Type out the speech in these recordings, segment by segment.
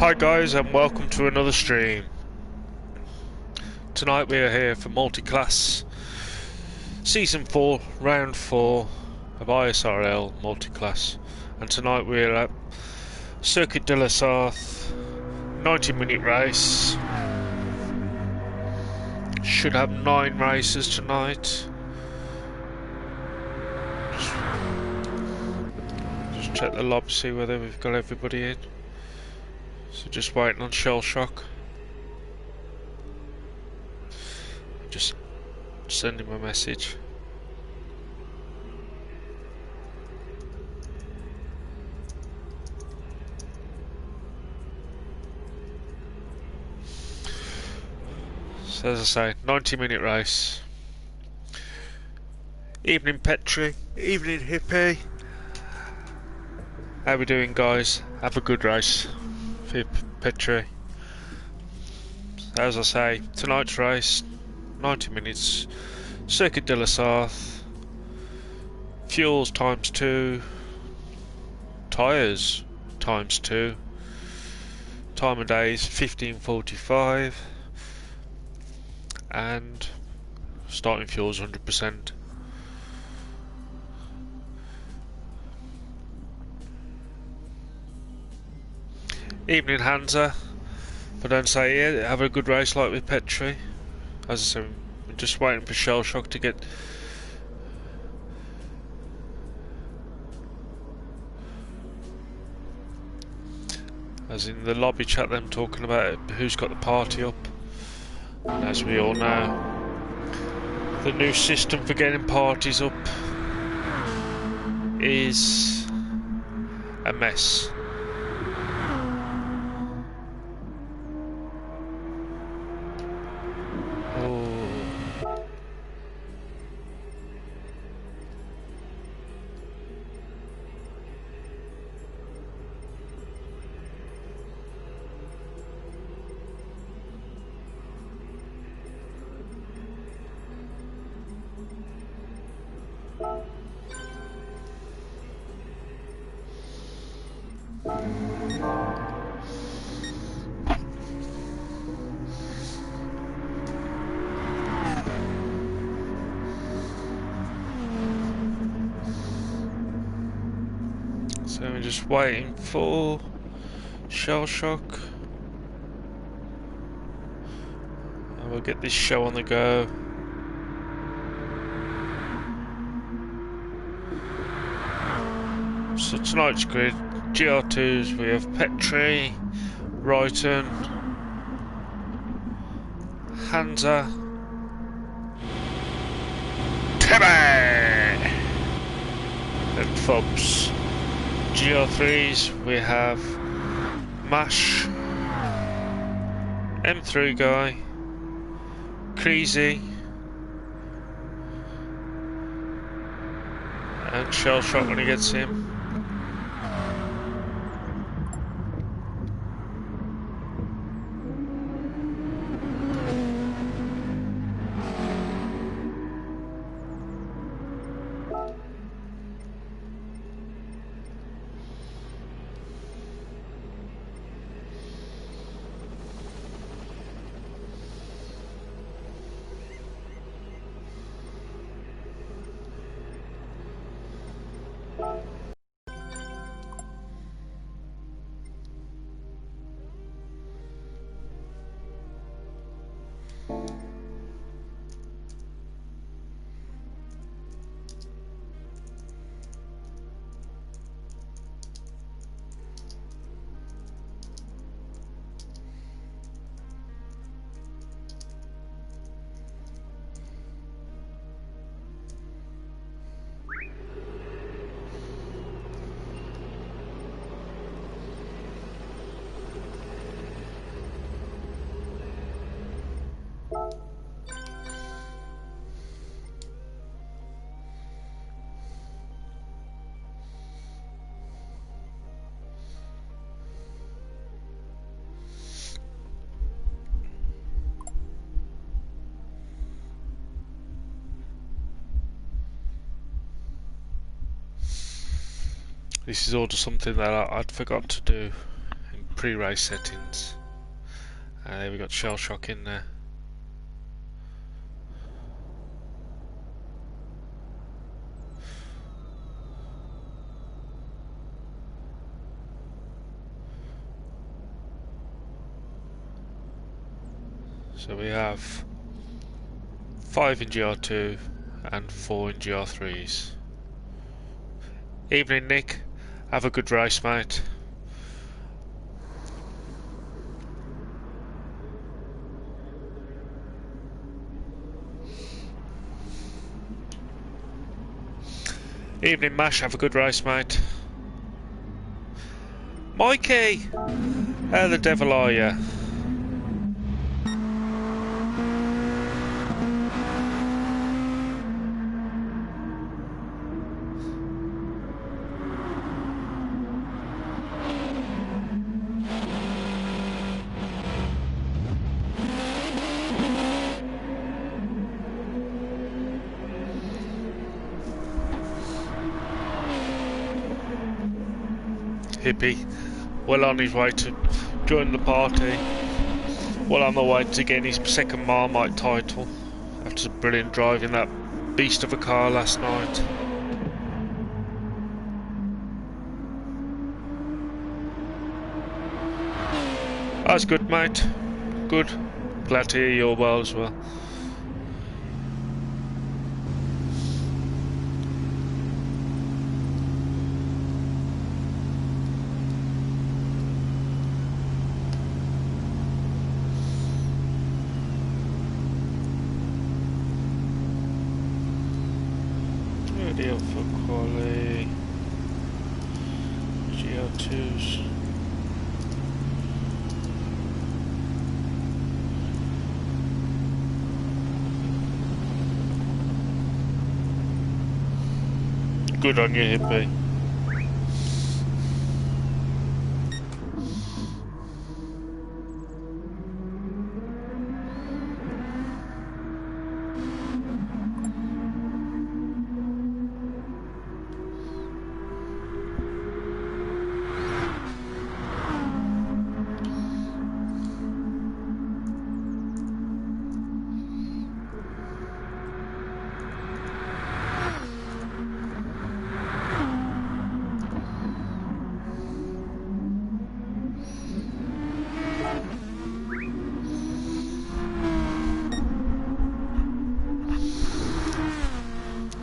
Hi guys and welcome to another stream. Tonight we are here for Multiclass Season 4, Round 4 of ISRL Multiclass, and tonight we are at Circuit de la Sarthe, 90-minute race. Should have 9 races tonight. Just check the lob, see whether we've got everybody in. So just waiting on Shell Shock. Just send him a message. So as I say, 90-minute race. Evening Petri, evening Hippie. How we doing guys? Have a good race for Petri. As I say, tonight's race, 90 minutes, Circuit de la Sarthe, fuels times 2, tyres times 2, time of day is 15:45, and starting fuels 100%. Evening Hansa. If I don't say it, have a good race like with Petri. As I said, I'm just waiting for Shell Shock to get as in the lobby chat, them talking about who's got the party up. And as we all know, the new system for getting parties up is a mess. So we're just waiting for Shell Shock, and we'll get this show on the go. So tonight's grid, GR2s, we have Petri, Ryton, Hansa, Kebab, and Fubs. GR3s, we have Mash, M3 guy, Creasy, and Shell Shock when he gets him. This is all just something that I'd forgot to do in pre-race settings. There we got shell shock in there. So we have 5 in GR2 and 4 in GR3s. Evening, Nick. Have a good race, mate. Evening, Mash. Have a good race, mate. Mikey! How the devil are you? Hippie, well on his way to join the party, well on the way to getting his second Marmite title after brilliant driving that beast of a car last night. That's good, mate. Good. Glad to hear you're well as well. Deal for quality GR2s. Good on you, Hippie.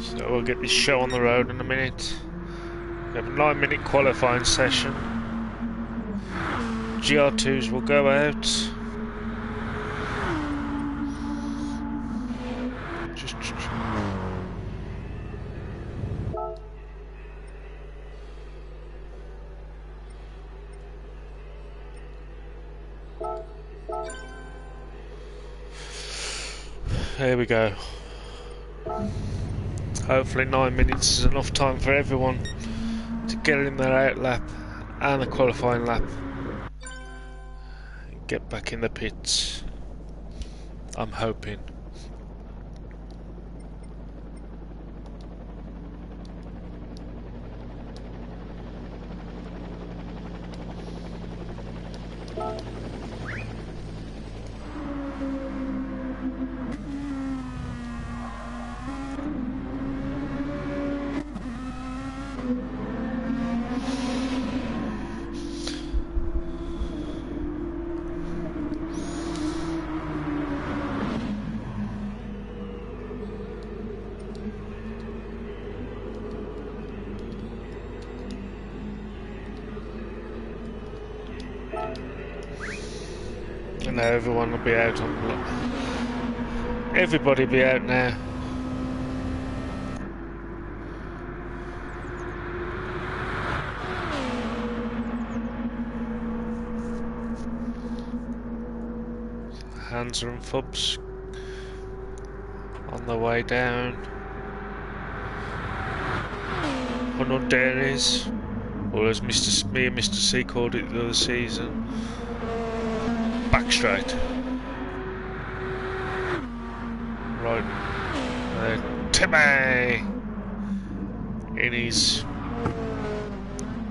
So we'll get this show on the road in a minute. We have a 9-minute qualifying session. GR2s will go out. There we go. Hopefully 9 minutes is enough time for everyone to get in their out lap and the qualifying lap and get back in the pits. I'm hoping. And now everyone will be out on. Everybody be out now. Hands and Fubs on the way down. Hunnell Dairies, or as me and Mr. C called it the other season, back straight. Right, Timmy in his,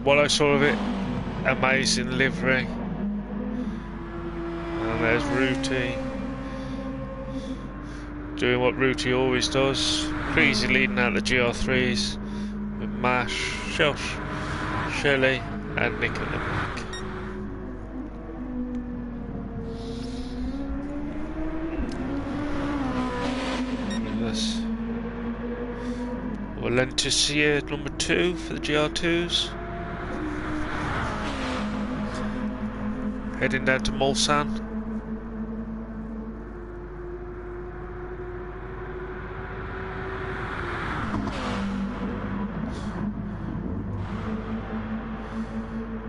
what I saw of it, amazing livery. And there's Rooty. Doing what Rooty always does. Crazy leading out the GR3s. With Mash, Shelley and Nick at the back. This Valentis here, number 2 for the GR2s. Heading down to Mulsanne.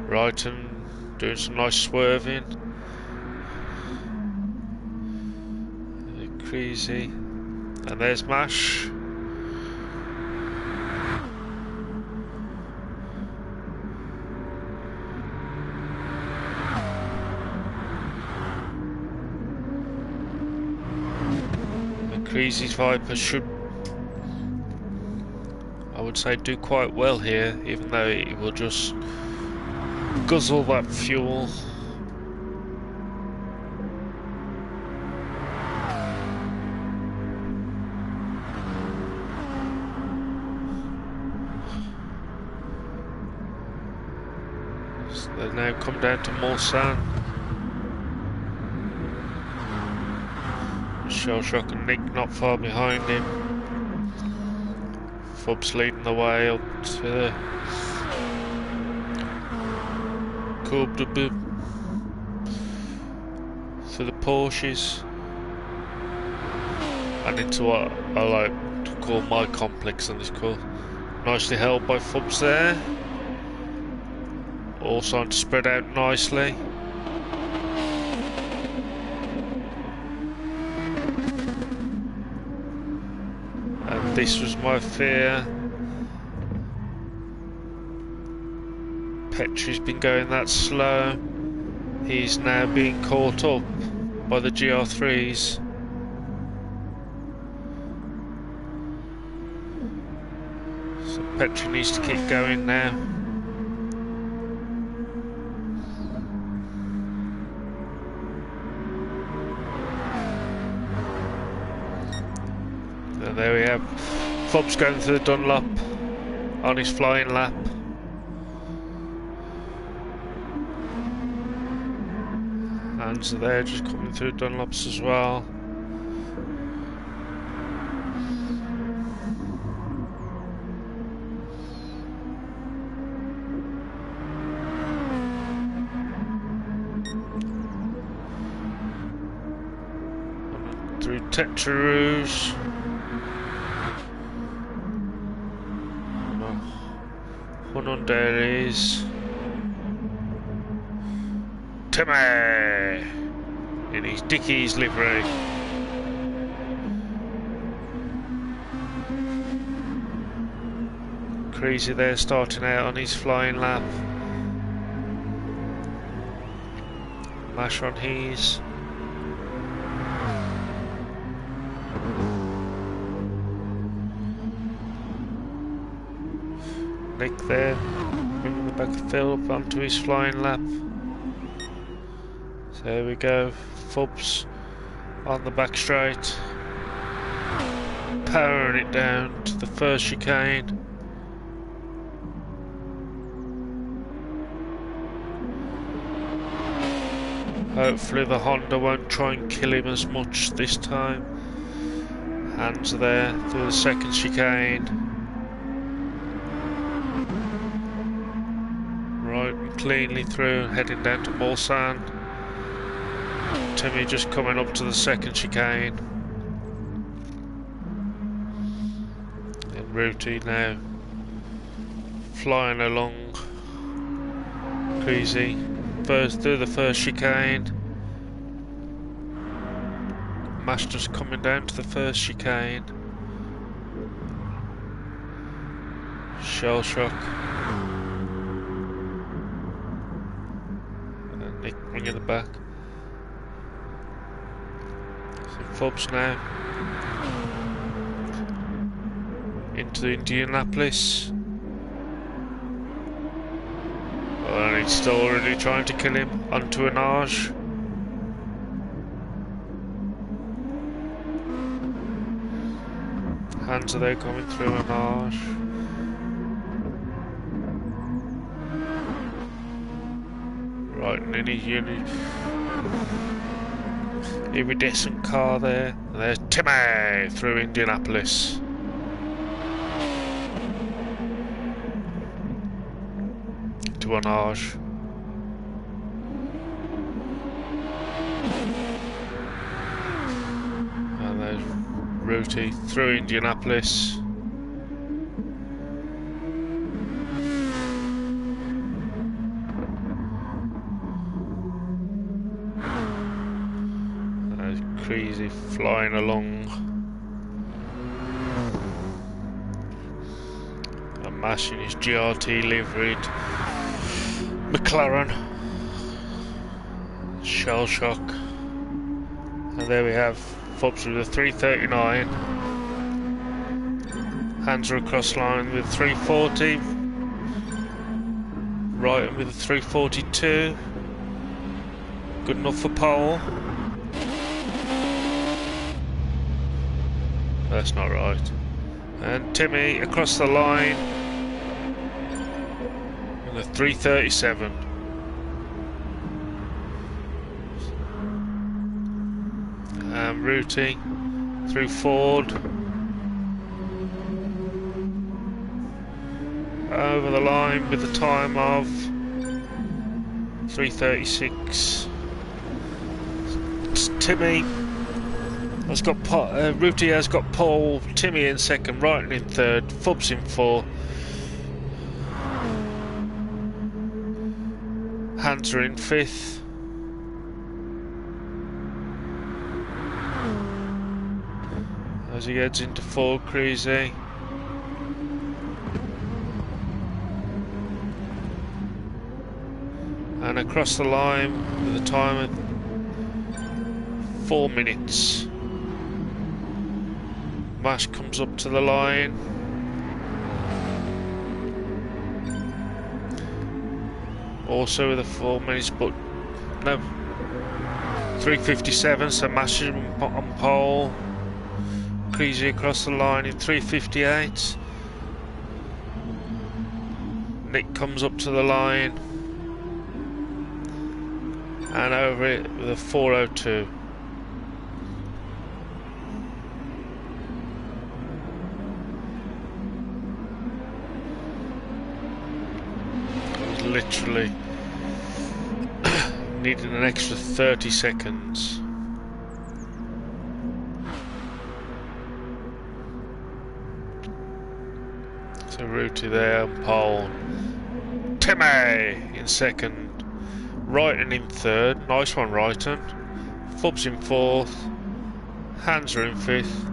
Right, and doing some nice swerving. Crazy. And there's Mash. The Crazy Viper should, I would say, do quite well here, even though it will just guzzle that fuel. So they now come down to Mulsanne. Shellshock and Nick not far behind him. Fub's leading the way up to the Kebab, to the Porsches, and into what I like to call my complex on this call. Nicely held by Fubs there. All starting to spread out nicely. And this was my fear. Petrie's been going that slow. He's now being caught up by the GR3s. So Petrie needs to keep going now. And there we have Fub's going through the Dunlop on his flying lap. So they're just coming through Dunlops as well. Through Tetraroos. One on Dairies. Timmy in his Dickies livery. Crazy there, starting out on his flying lap. Mash on his. Nick there, bringing the back of Phil up onto his flying lap. So there we go, Fubs on the back straight, powering it down to the first chicane. Hopefully the Honda won't try and kill him as much this time. Hands there through the second chicane. Right, cleanly through, heading down to Mulsanne. Timmy just coming up to the second chicane. And Rooty now flying along. Crazy. First through the first chicane. Mash just coming down to the first chicane. Shell shock. And Nick bringing the back. Fubs now into Indianapolis. And he's still already trying to kill him onto an Arge. Hands are there coming through an arch. Right, and any unit. Iridescent car there. And there's Timmy through Indianapolis. To an arch. And there's Rooty through Indianapolis. There's Crazy flying along. And mashing his GRT liveried McLaren. Shell shock. And there we have Fobs with a 339. Hands are across line with 340. Right with a 342. Good enough for pole. That's not right. And Timmy across the line with a 337. And Rooty through Ford. Over the line with a time of 3:36. Timmy has got Rooty has got pole. Timmy in second, Wrighton in third, Fubs in fourth. Hands are in fifth. As he heads into Ford Crazy. And across the line with a time of 4 minutes. Mash comes up to the line. Also with a 4 minutes, but no. 3:57, so Mash is on pole. Crazy across the line in 3:58. Nick comes up to the line. And over it with a 4:02. Literally needing an extra 30 seconds. So Rooty there on pole. Timmy in second. Wrighton in third. Nice one, Wrighton. Fubs in fourth. Hands are in fifth.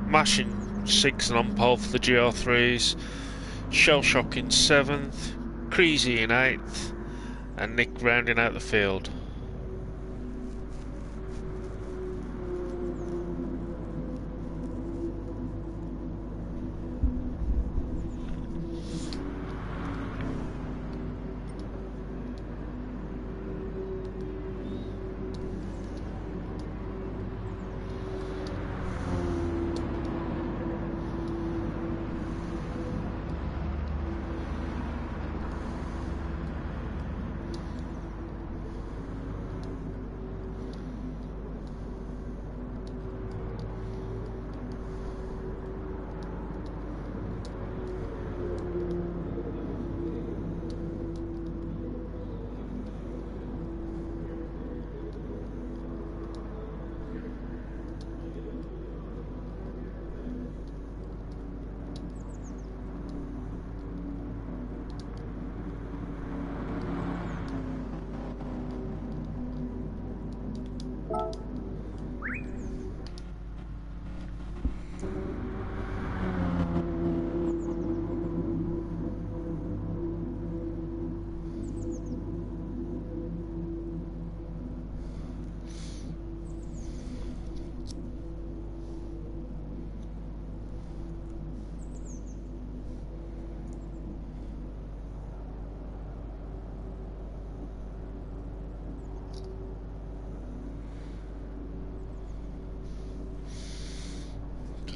Mash in sixth and on pole for the GR3s. Shell Shock in seventh. Crazy in eighth. And Nick rounding out the field.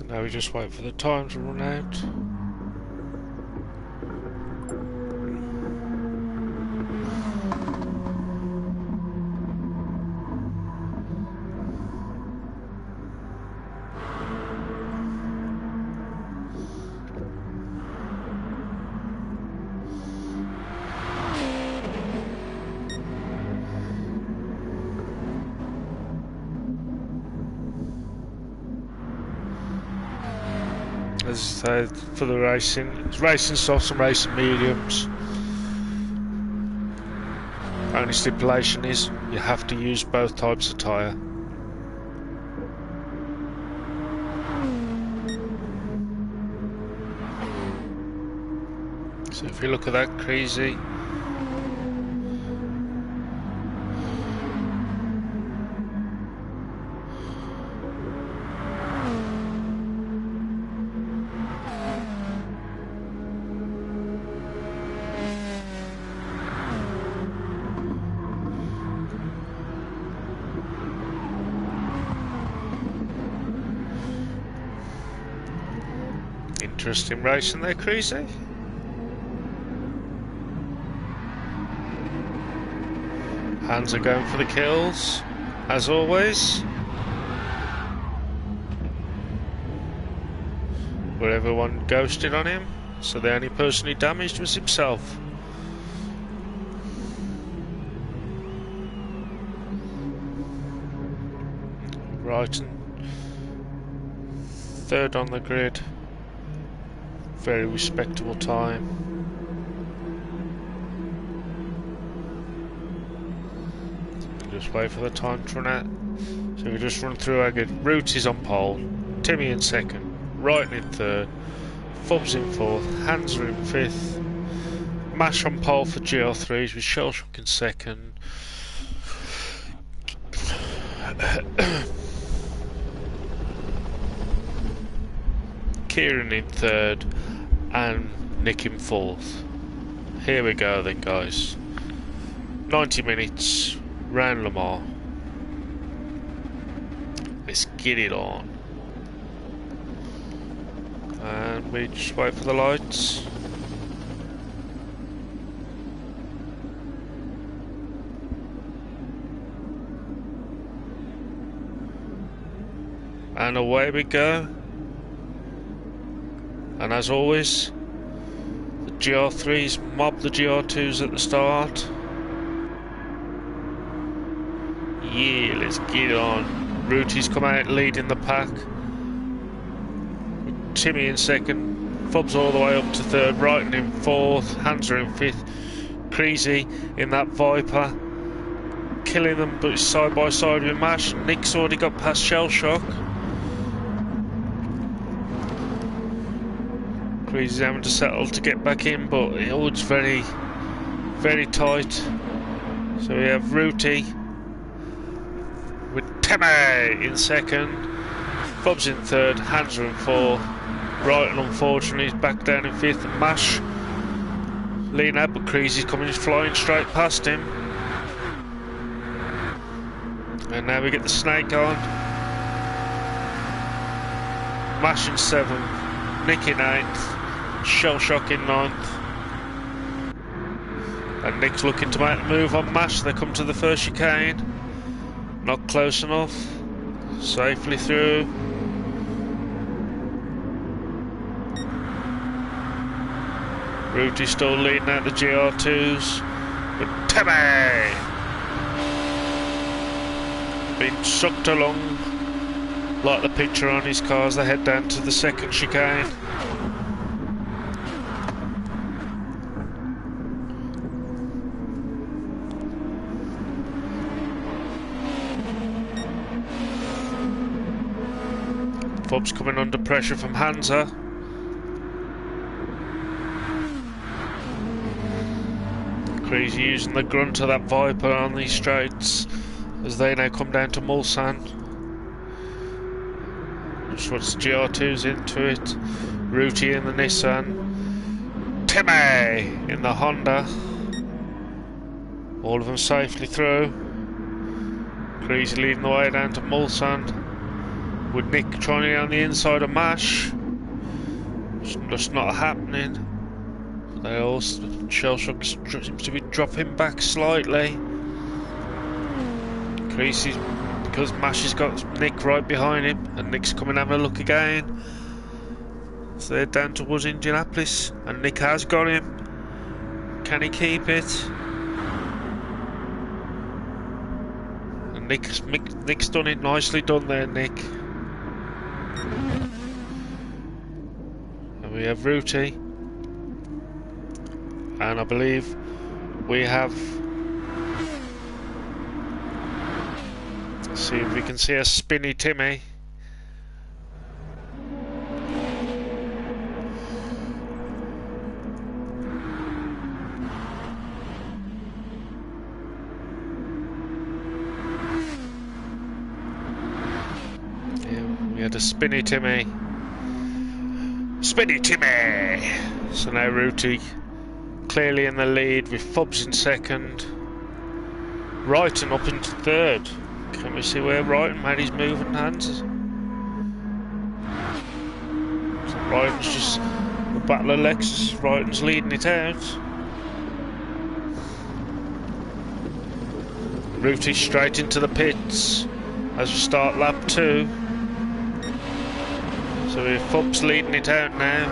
Now we just wait for the time to run out. As I say, for the racing, it's racing softs and racing mediums. Only stipulation is you have to use both types of tyre. So if you look at that, crazy. Interesting racing there, Creasy. Hands are going for the kills, as always. But everyone ghosted on him, so the only person he damaged was himself. Right, and third on the grid. Very respectable time. Just wait for the time to run out. So we just run through our grid. Root is on pole, Timmy in second, Wright in third, Fubs in fourth, Hans are in fifth, Mash on pole for GR3s with Shellshock in second. Kieran in third and Nick in fourth. Here we go then, guys. 90 minutes round Le Mans. Let's get it on. And we just wait for the lights. And away we go. And as always, the GR3s mob the GR2s at the start. Yeah, let's get it on. Rooty's come out leading the pack. Timmy in second, Fubs all the way up to third, Wright in fourth, Hans are in fifth, Creasy in that Viper, killing them but side by side with Mash. Nick's already got past Shellshock. Creasy's having to settle to get back in, but it's very, very tight. So we have Rooty with Timmy in second, Fubs in third, Hans are in fourth, Wright unfortunately is back down in fifth, and Mash leading out, but Creasy's coming flying straight past him. And now we get the snake on. Mash in seventh, Nick in eighth, Shellshock in ninth. And Nick's looking to make the move on Mash. They come to the first chicane. Not close enough. Safely through. Rooty still leading out the GR2s. But Timmy being sucked along like the picture on his car as they head down to the second chicane. Fubs coming under pressure from Hansa. Creasy using the grunt of that Viper on these straights as they now come down to Mulsanne. Just wants the GR2s into it. Rooty in the Nissan. Timmy in the Honda. All of them safely through. Creasy leading the way down to Mulsanne. with Nick trying to get on the inside of Mash. It's just not happening. They all Shellshock seems to be dropping back slightly. Creasy, because Mash has got Nick right behind him, and Nick's coming having a look again. So they're down towards Indianapolis, and Nick has got him. Can he keep it? And Nick's done it. Nicely done there, Nick. And we have Rooty. And I believe we have... Let's see if we can see a spinny Timmy. We had a spinny Timmy. Spinny Timmy! So now Rooty clearly in the lead with Fubs in second. Wrighton up into third. Can we see where Wrighton made his moving hands? So Wrighton's just the battle of Lexus. Wrighton's leading it out. Rooty straight into the pits as we start lap 2. So we have Fubs leading it out now.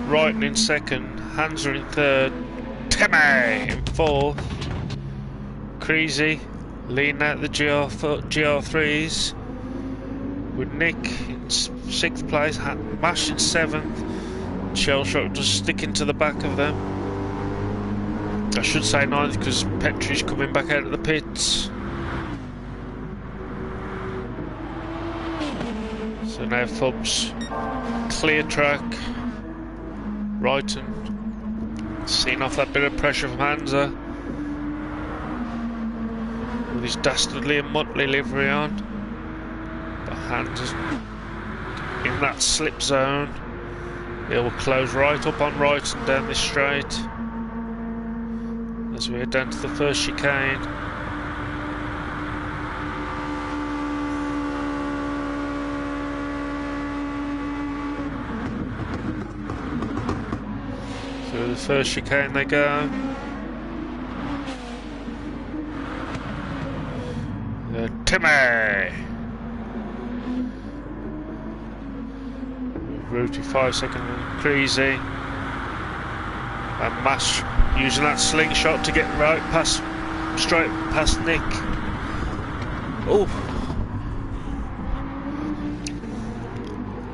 Wrighton in second. Hansa in third. Timmy in fourth. Creasy leading out the GR3s. With Nick in 6th place. Mash in 7th. Shellshock just sticking to the back of them. I should say 9th because Petrie's coming back out of the pits. So now Fubs, clear track. Wrighton, seeing off that bit of pressure from Hansa. With his dastardly and Muttley livery on. But Hansa's in that slip zone. It will close right up on Wrighton down this straight. As we head down to the first chicane. Through the first chicane they go. Timmy! Rooty 5 second and Creasy. And Mash using that slingshot to get right past, straight past Nick. Oh!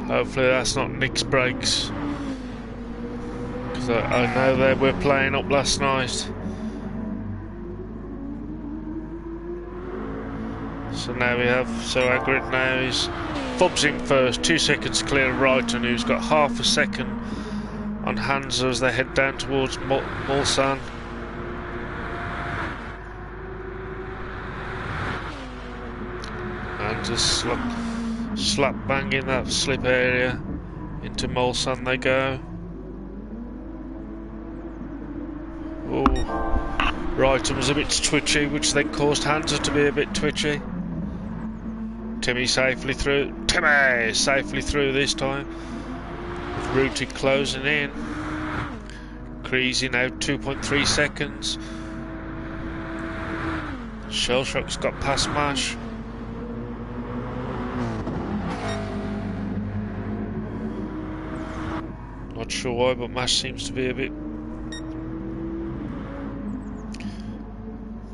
Hopefully that's not Nick's brakes. Because I know they were playing up last night. So now we have, so our grid now is Fubs in first, 2 seconds clear of Wrighton, who's got half a second on Hansa as they head down towards Mulsanne. And just slap bang in that slip area. Into Mulsanne they go. Oh, Wrighton was a bit twitchy, which then caused Hansa to be a bit twitchy. Timmy safely through. Timmy safely through this time. With Rooty closing in. Creasy now 2.3 seconds. Shellshock's got past Mash. Not sure why, but Mash seems to be a bit...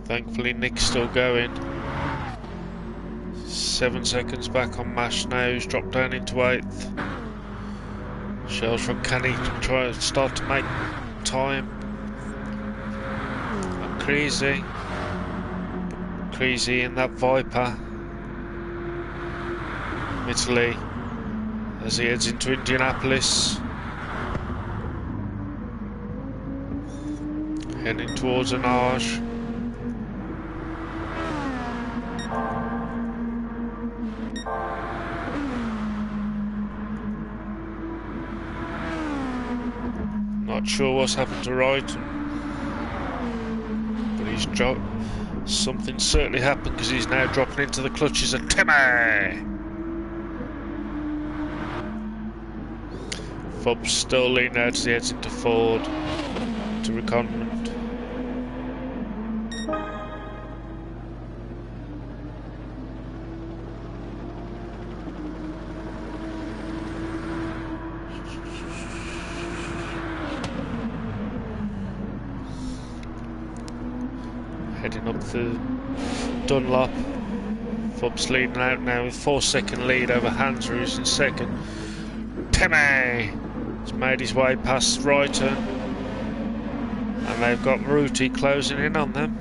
Thankfully Nick's still going. 7 seconds back on Mash now, who's dropped down into 8th. Shellshock, can he try and start to make time? And Creasy in that Viper. Italy as he heads into Indianapolis. Heading towards Anage. Not sure what's happened to Wrighton, but he's dropped. Something certainly happened because he's now dropping into the clutches of Timmy. Bob's still leaning out as he heads into Ford to reconnaissance. Heading up the Dunlop. Bob's leading out now with 4-second lead over Hans, who's in second. Timmy has made his way past Reiter, and they've got Ruti closing in on them.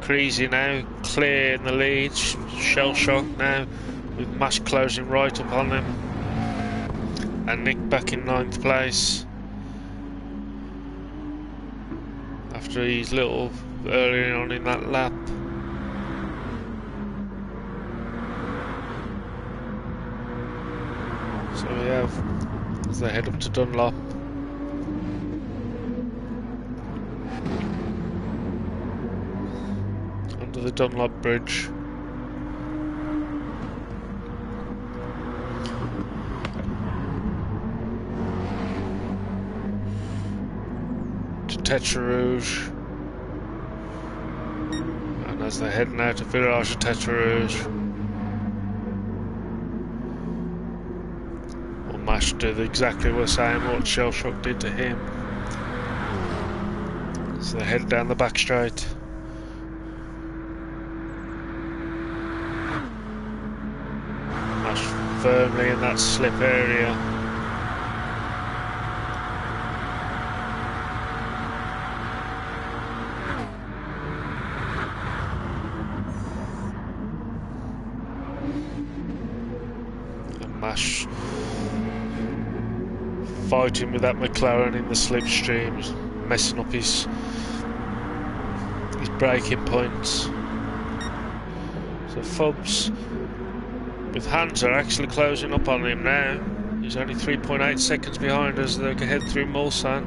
Creasy now clear in the lead. Shell Shock now with Mash closing right up on them, and Nick back in 9th place after his little earlier on in that lap. So we have, as they head up to Dunlop, under the Dunlop Bridge. To Tetra Rouge. And as they're heading out to Village of Tetra Rouge, Mash did exactly the same what Shell Shock did to him. So they head down the back straight. Mash firmly in that slip area. And Mash fighting with that McLaren in the slipstream, messing up his braking points. So Fubs with Hans are actually closing up on him now. He's only 3.8 seconds behind as they head through Mulsanne,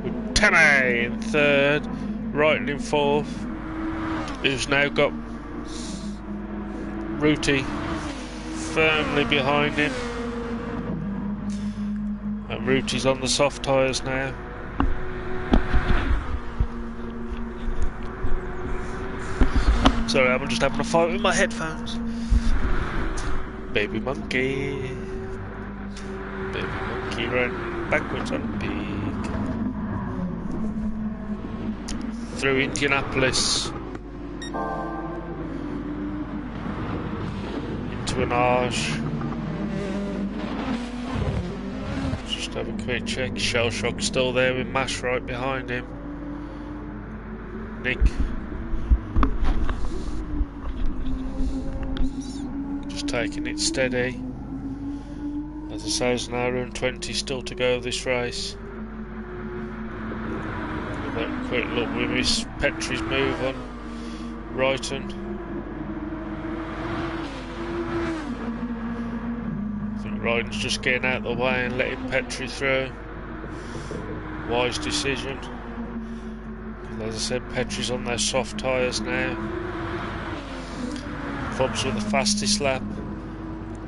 with Tammy in 3rd, Reiter in 4th, who's now got Ruti firmly behind him. And Ruti's on the soft tyres now. Sorry, I'm just having a fight with my headphones. Baby monkey. Baby monkey running backwards on the peak. Through Indianapolis. Into an arch. Have a quick check. Shell Shock still there with Mash right behind him. Nick just taking it steady. As I say, there's an hour and 20 still to go this race. With that quick look, we miss Petrie's move on Reiten. Reiten's just getting out of the way and letting Petrie through. Wise decision. As I said, Petrie's on their soft tyres now. Fubs with the fastest lap,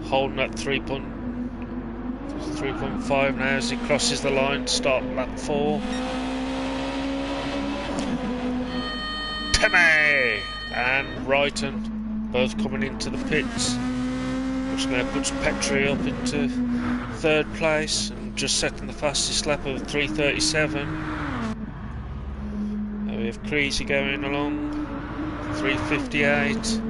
holding that 3.5 now as he crosses the line to start lap 4. Timmy and Reiten both coming into the pits, which now puts Petrie up into 3rd place and just setting the fastest lap of 3:37. We have Creasy going along 3:58.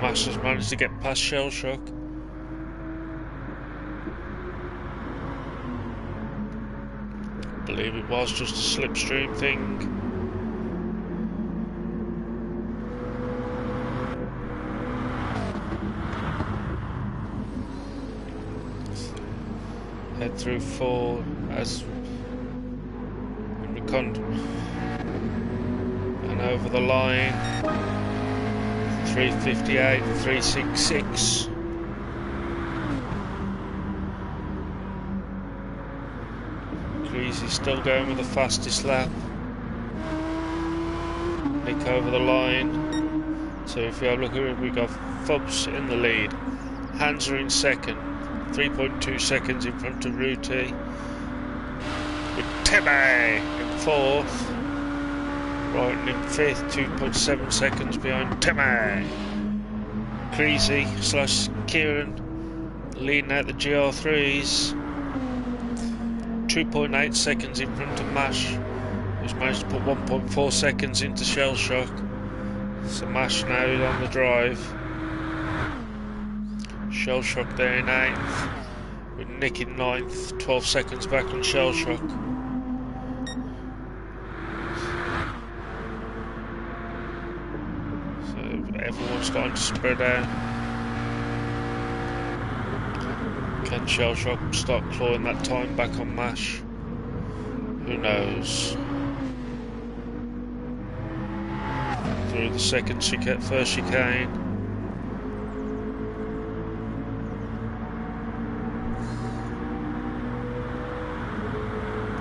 Mash has managed to get past Shell Shock. I believe it was just a slipstream thing. Head through 4 as and over the line. 3:58, 3:66. Creasy's still going with the fastest lap. Nick quick over the line. So if we have a look at it, we've got Fubs in the lead. Hansa in second, 3.2 seconds in front of Ruti. With Timmy in fourth. Right in fifth, 2.7 seconds behind Timmy. Creasy / Kieran leading out the GR3s. 2.8 seconds in front of Mash, who's managed to put 1.4 seconds into Shell Shock. So Mash now is on the drive. Shell Shock there in 8th, with Nick in 9th, 12 seconds back on Shell Shock. So everyone's starting to spread out. Can Shell Shock start clawing that time back on Mash? Who knows? Through the first chicane.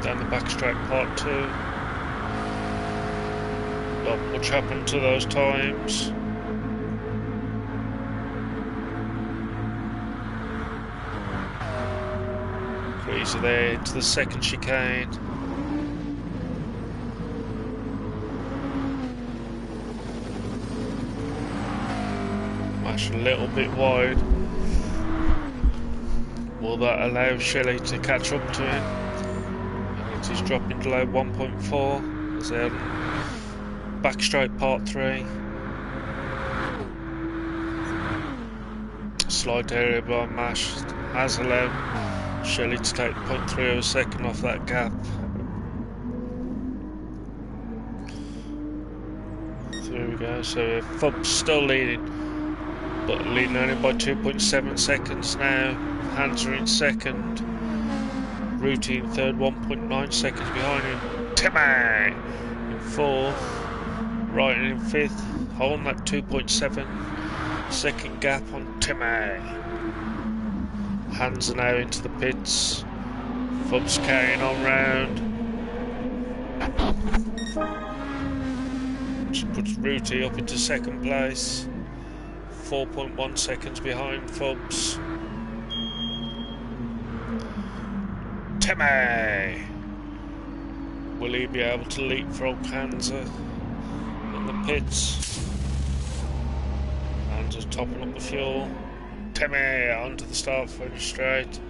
Down the back straight part 2. Not much happened to those times. Creasy there into the second chicane. Mash a little bit wide. Will that allow Shelley to catch up to him? And it is dropping below 1.4 as they're back straight part 3. Slight area by Mash has allowed Shelley to take 0.3 of a second off that gap. So there we go. So Fub's still leading, but leading only by 2.7 seconds now. Hansa in second. Ruti in third, 1.9 seconds behind him. Timmy in fourth. Right in fifth, holding that 2.7 second gap on Timmy. Hands are now into the pits. Fub's carrying on round. Which puts Ruti up into second place. 4.1 seconds behind Fubs. Timmy! Will he be able to leapfrog Hansa in the pits? Hansa's topping up the fuel. Timmy onto the start finish straight.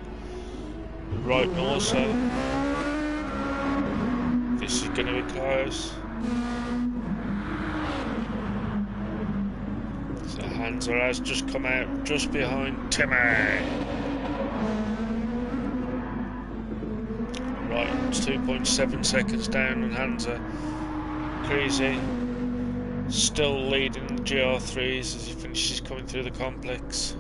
Right and also. This is going to be close. So Hansa has just come out just behind Timmy. Right, it's 2.7 seconds down on Hansa. Creasy still leading the GR3s as he finishes coming through the complex.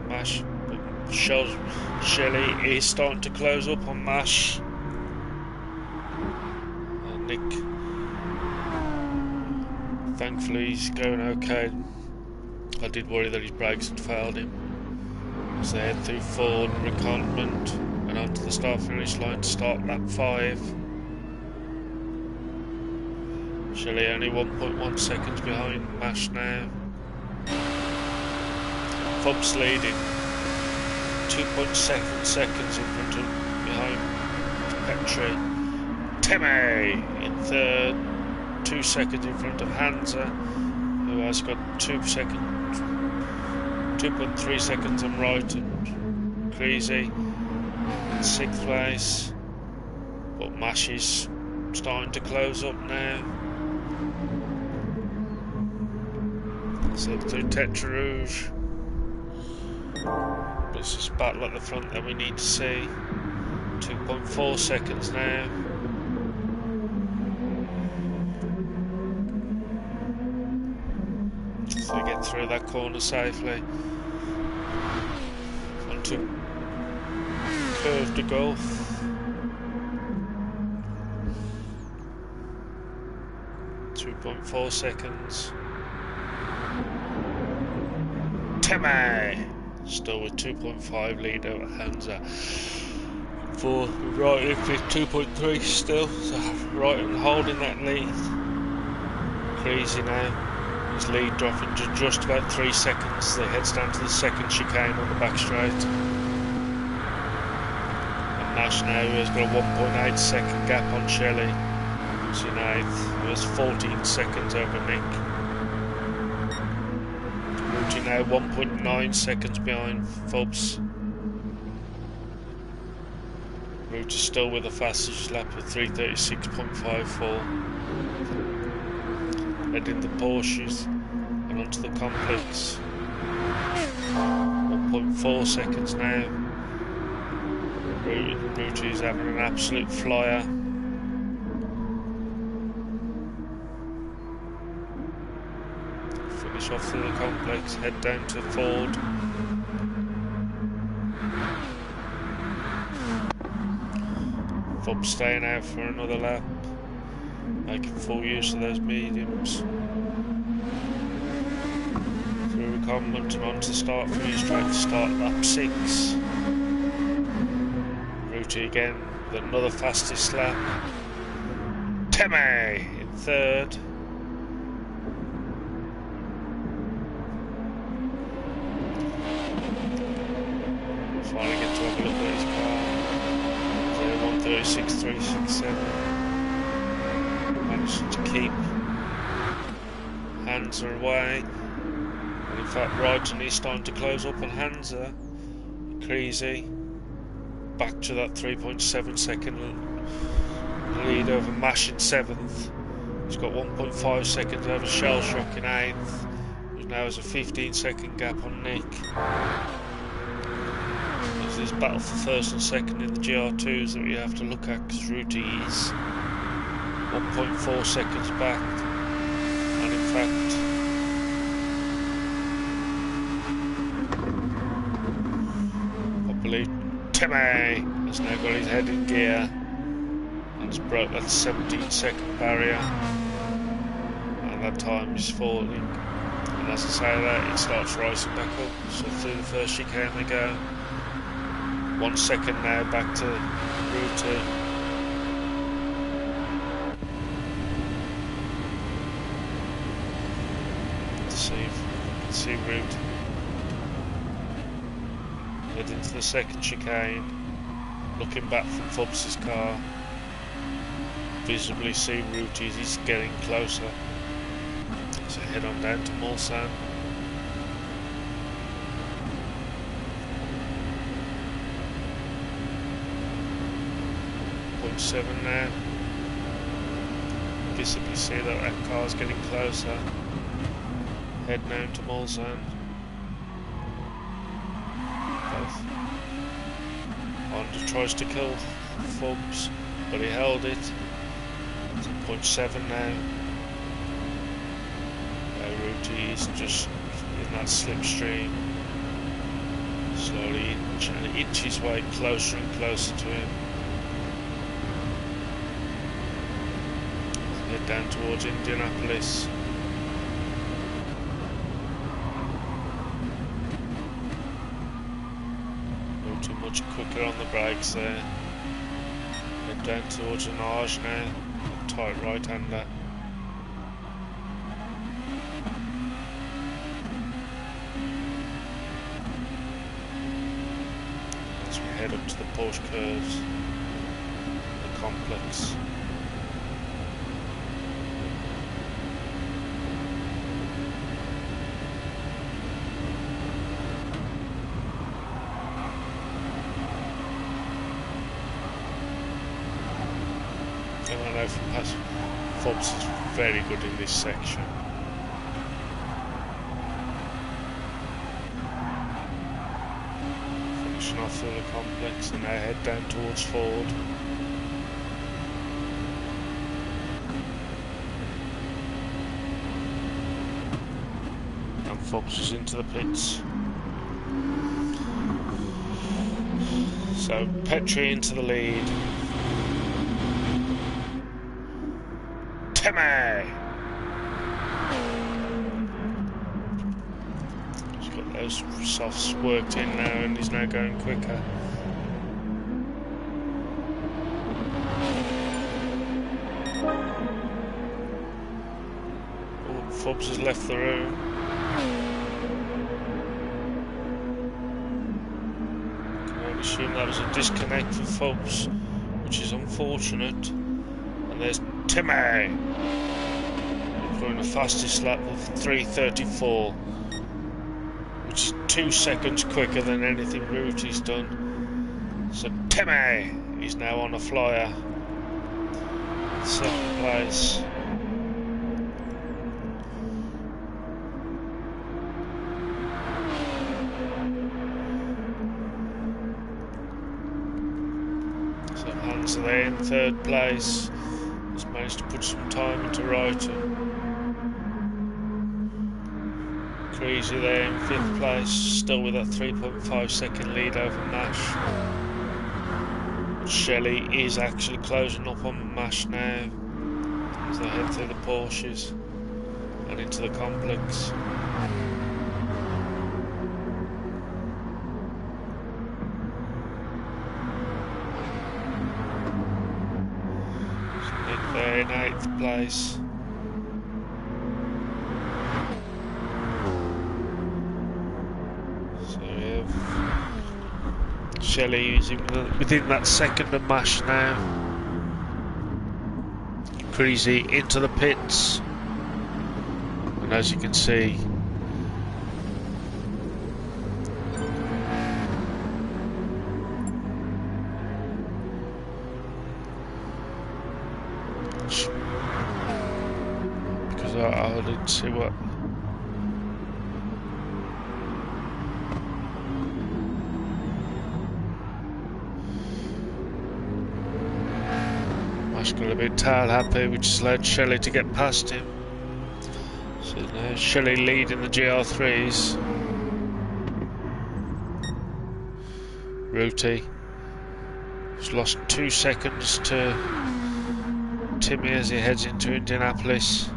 Mash, Shelley is starting to close up on Mash. Nick, thankfully he's going okay. I did worry that his brakes had failed him. So they head through Ford and Reconnement and onto the start finish line to start lap 5. Shelley only 1.1 seconds behind Mash now. Fub's leading 2.7 seconds in front of behind Petri. Timmy in third, 2 seconds in front of Hansa, who has got 2.3 seconds on right, and Creasy in 6th place. But Mash is starting to close up now. So through Tetra Rouge. This is battle at the front that we need to see. 2.4 seconds now. So we get through that corner safely. Onto Curve de Golf. 2.4 seconds. Timmy! Still with 2.5 lead over Hansa. for right in 2.3 still, so right and holding that lead. Crazy now. His lead dropping to just about 3 seconds. They heads down to the second chicane on the back straight. And Nash now has got a 1.8 second gap on Shelley. So now he was 14 seconds over Nick. Ruti now 1.9 seconds behind Phobs. Ruti still with the fastest lap of 3:36.54. Heading the Porsches and onto the complex. 1.4 seconds now. Ruti is having an absolute flyer. Finish off through the complex, head down to Ford. Fob staying out for another lap, making full use of those mediums. Through recombinant and on to start finish straight to start lap 6. Ruti again with another fastest lap. Teme in third. Finally get to have a look at his car. 1:36.367. Managed to keep Hansa away. And in fact, Ryton is starting to close up on Hansa. Crazy. Back to that 3.7 second lead over Mash in 7th. He's got 1.5 seconds over Shellshock in 8th. Who now has a 15 second gap on Nick. There's this battle for first and second in the GR2s that we have to look at, because Ruti is 1.4 seconds back, and in fact I believe Teme has now got his head in gear and has broke that 17 second barrier, and that time is falling, and as I say that, it starts rising back up. So through the first chicane they go. 1 second now back to Ruti. See Ruti head into the second chicane, looking back from Phobs' car. Visibly see Ruti as he's getting closer. So head on down to Mulsanne. 7 now. Visibly see that car's getting closer. Head down to Mulsanne. Honda tries to kill Phobs, but he held it. It's 0.7 now. Ruti is just in that slipstream. Slowly trying to inch his way closer and closer to him. Head down towards Indianapolis. Not too much quicker on the brakes there. Head down towards Anage now. A tight right-hander. As we head up to the Porsche curves, the complex. And I know from past, Phobs is very good in this section. Finishing off through the complex and now head down towards Ford. And Phobs is into the pits. So Petri into the lead. Teme! He's got those softs worked in now and he's now going quicker. Fubs has left the room. I can only assume that was a disconnect for Fubs, which is unfortunate. And there's Timmy, doing the fastest lap of 3:34, which is 2 seconds quicker than anything Ruti's done. So Timmy is now on a flyer, 7th place. So Hans there in 3rd place. Has managed to put some time into writing. Creasy there in 5th place, still with that 3.5 second lead over Mash. Shelley is actually closing up on Mash now as they head through the Porsches and into the complex. There in 8th place. So we have Shelley using within that second of Mash now. Creasy into the pits, and as you can see, because I didn't see what. Mash got a bit tail happy, which has led Shelley to get past him. So now Shelley leading the GR3s. Ruti has lost 2 seconds to Timmy as he heads into Indianapolis.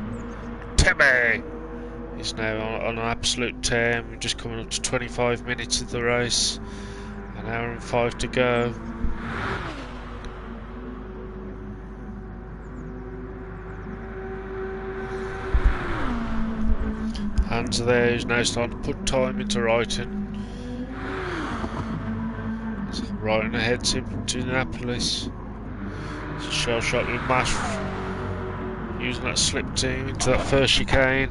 Timmy is now on an absolute tear. We're just coming up to 25 minutes of the race. An hour and 5 to go. Hans there who's now starting to put time into writing. So writing ahead to Indianapolis. It's a shell shot with Mash using that slip team into that first chicane.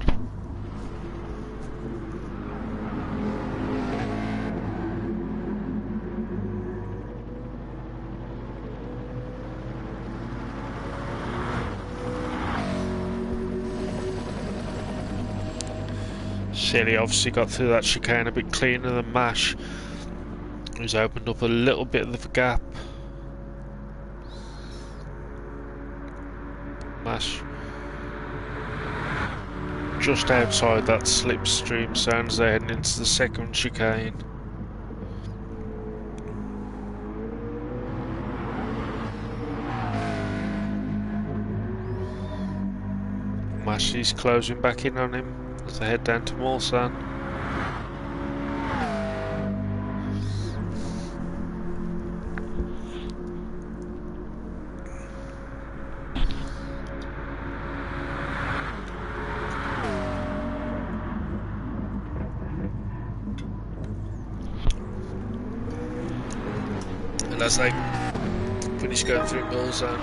Shelley obviously got through that chicane a bit cleaner than Mash, who's opened up a little bit of a gap. Mash just outside that slipstream zone as they're heading into the second chicane. Mash is closing back in on him as they head down to Mulsanne. And as they finish going through Mulsanne,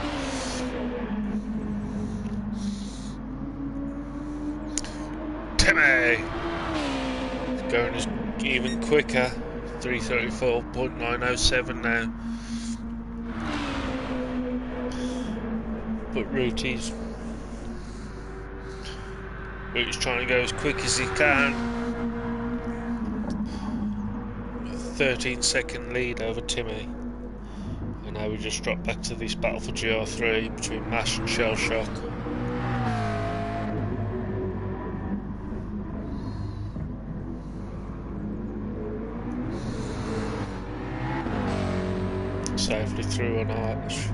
Timmy going even quicker, 3:34.907 now. But Ruti's trying to go as quick as he can. 13-second lead over Timmy. And now we just drop back to this battle for GR3 between Mash and Shell Shock. Safely through an arch.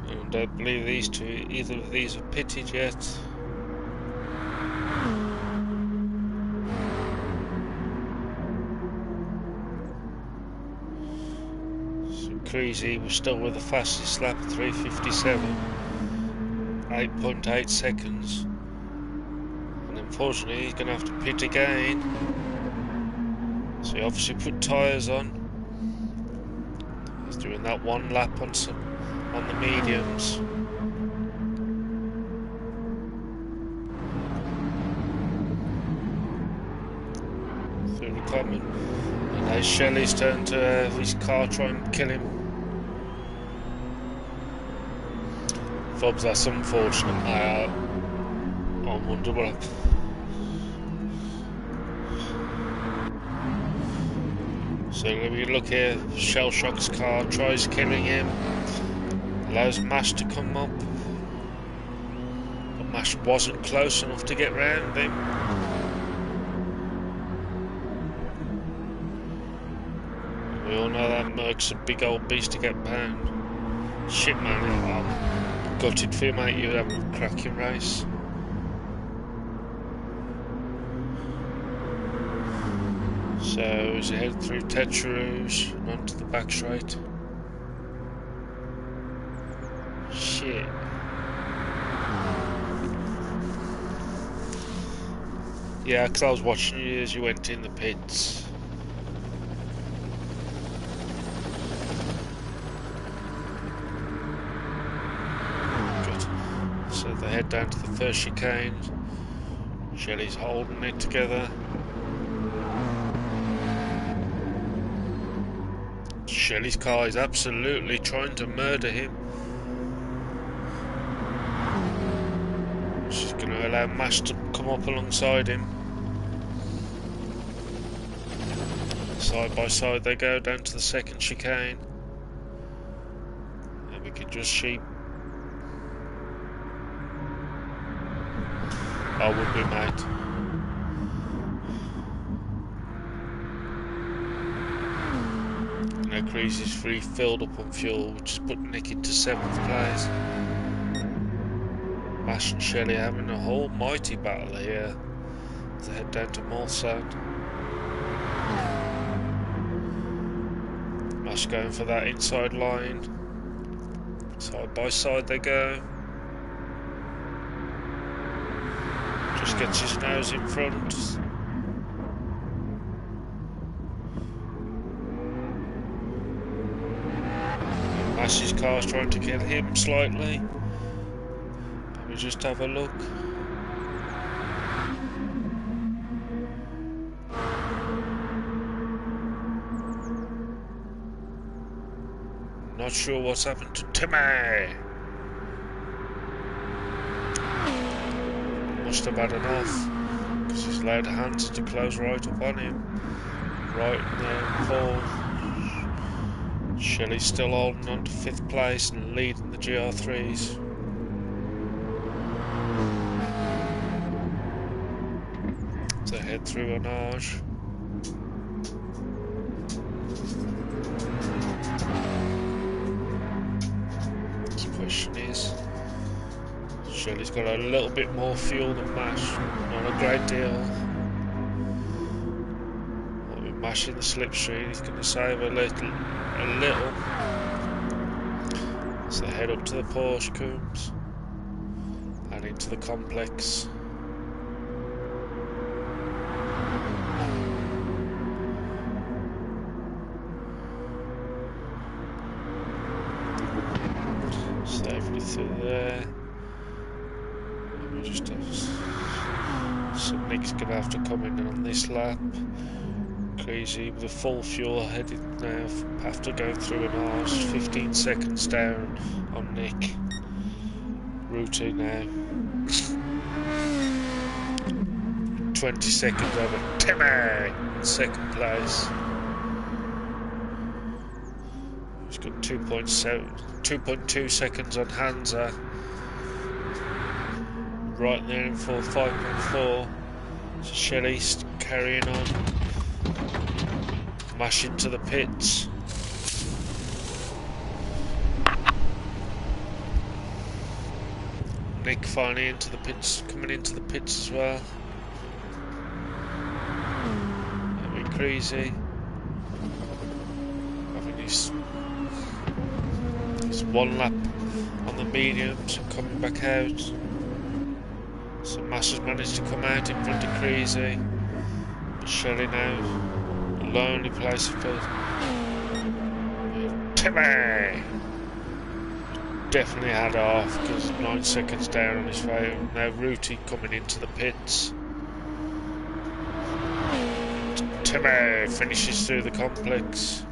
I don't believe these two, either of these are pitted yet. Creasy was still with the fastest lap, 3:57, 8.8 seconds. And unfortunately, he's going to have to pit again. So he obviously put tyres on. He's doing that one lap on the mediums. Through the common. And now Shelley's turn to have his car try and kill him. Fobs, that's unfortunate. I wonder what. So if you look here, Shellshock's car tries killing him, allows Mash to come up, but Mash wasn't close enough to get round him. We all know that Merc's a big old beast to get pound. Shit man, I'm gutted for you mate, you have a cracking race. So as you head through Tetcheroos and onto the back straight. Shit. Yeah, because I was watching you as you went in the pits. Good. So they head down to the first chicane. Shelley's holding it together. Shelley's car is absolutely trying to murder him. She's going to allow Mash to come up alongside him. Side by side they go down to the second chicane. And we can just see. I would be mate. Now Creasy's free filled up on fuel, which has put Nick into 7th place. Mash and Shelley having a whole mighty battle here as they head down to Mulsanne. Mash going for that inside line. Side by side they go. Just gets his nose in front. Mash's car's trying to kill him slightly. Let me just have a look. Not sure what's happened to Timmy. Must have had enough because he's allowed hands to close right up on him. Right now, fall. Shelley's still holding on to 5th place and leading the GR3s. So head through Onage. The question is, Shelley's got a little bit more fuel than Mash, not a great deal. Mash in the slipstream, he's going to save a little. So head up to the Porsche Coombs and into the complex. Safely through there. We just have some Nick's going to have to come in on this lap. Crazy with the full fuel headed now after going through an arse. 15 seconds down on Nick. Routine now. 20 seconds over Timmy in 2nd place. He's got 2.2 seconds on Hansa. Right there in 5.4. So Shelley's carrying on. Mash into the pits. Nick finally into the pits, coming into the pits as well. That'd be crazy. Having his It's one lap on the mediums and coming back out. So Mash has managed to come out in front of Creasy. But Shelley now, a lonely place of field. Timmy! Definitely had off because 9 seconds down on his phone. Now Rooty coming into the pits. Timmy finishes through the complex,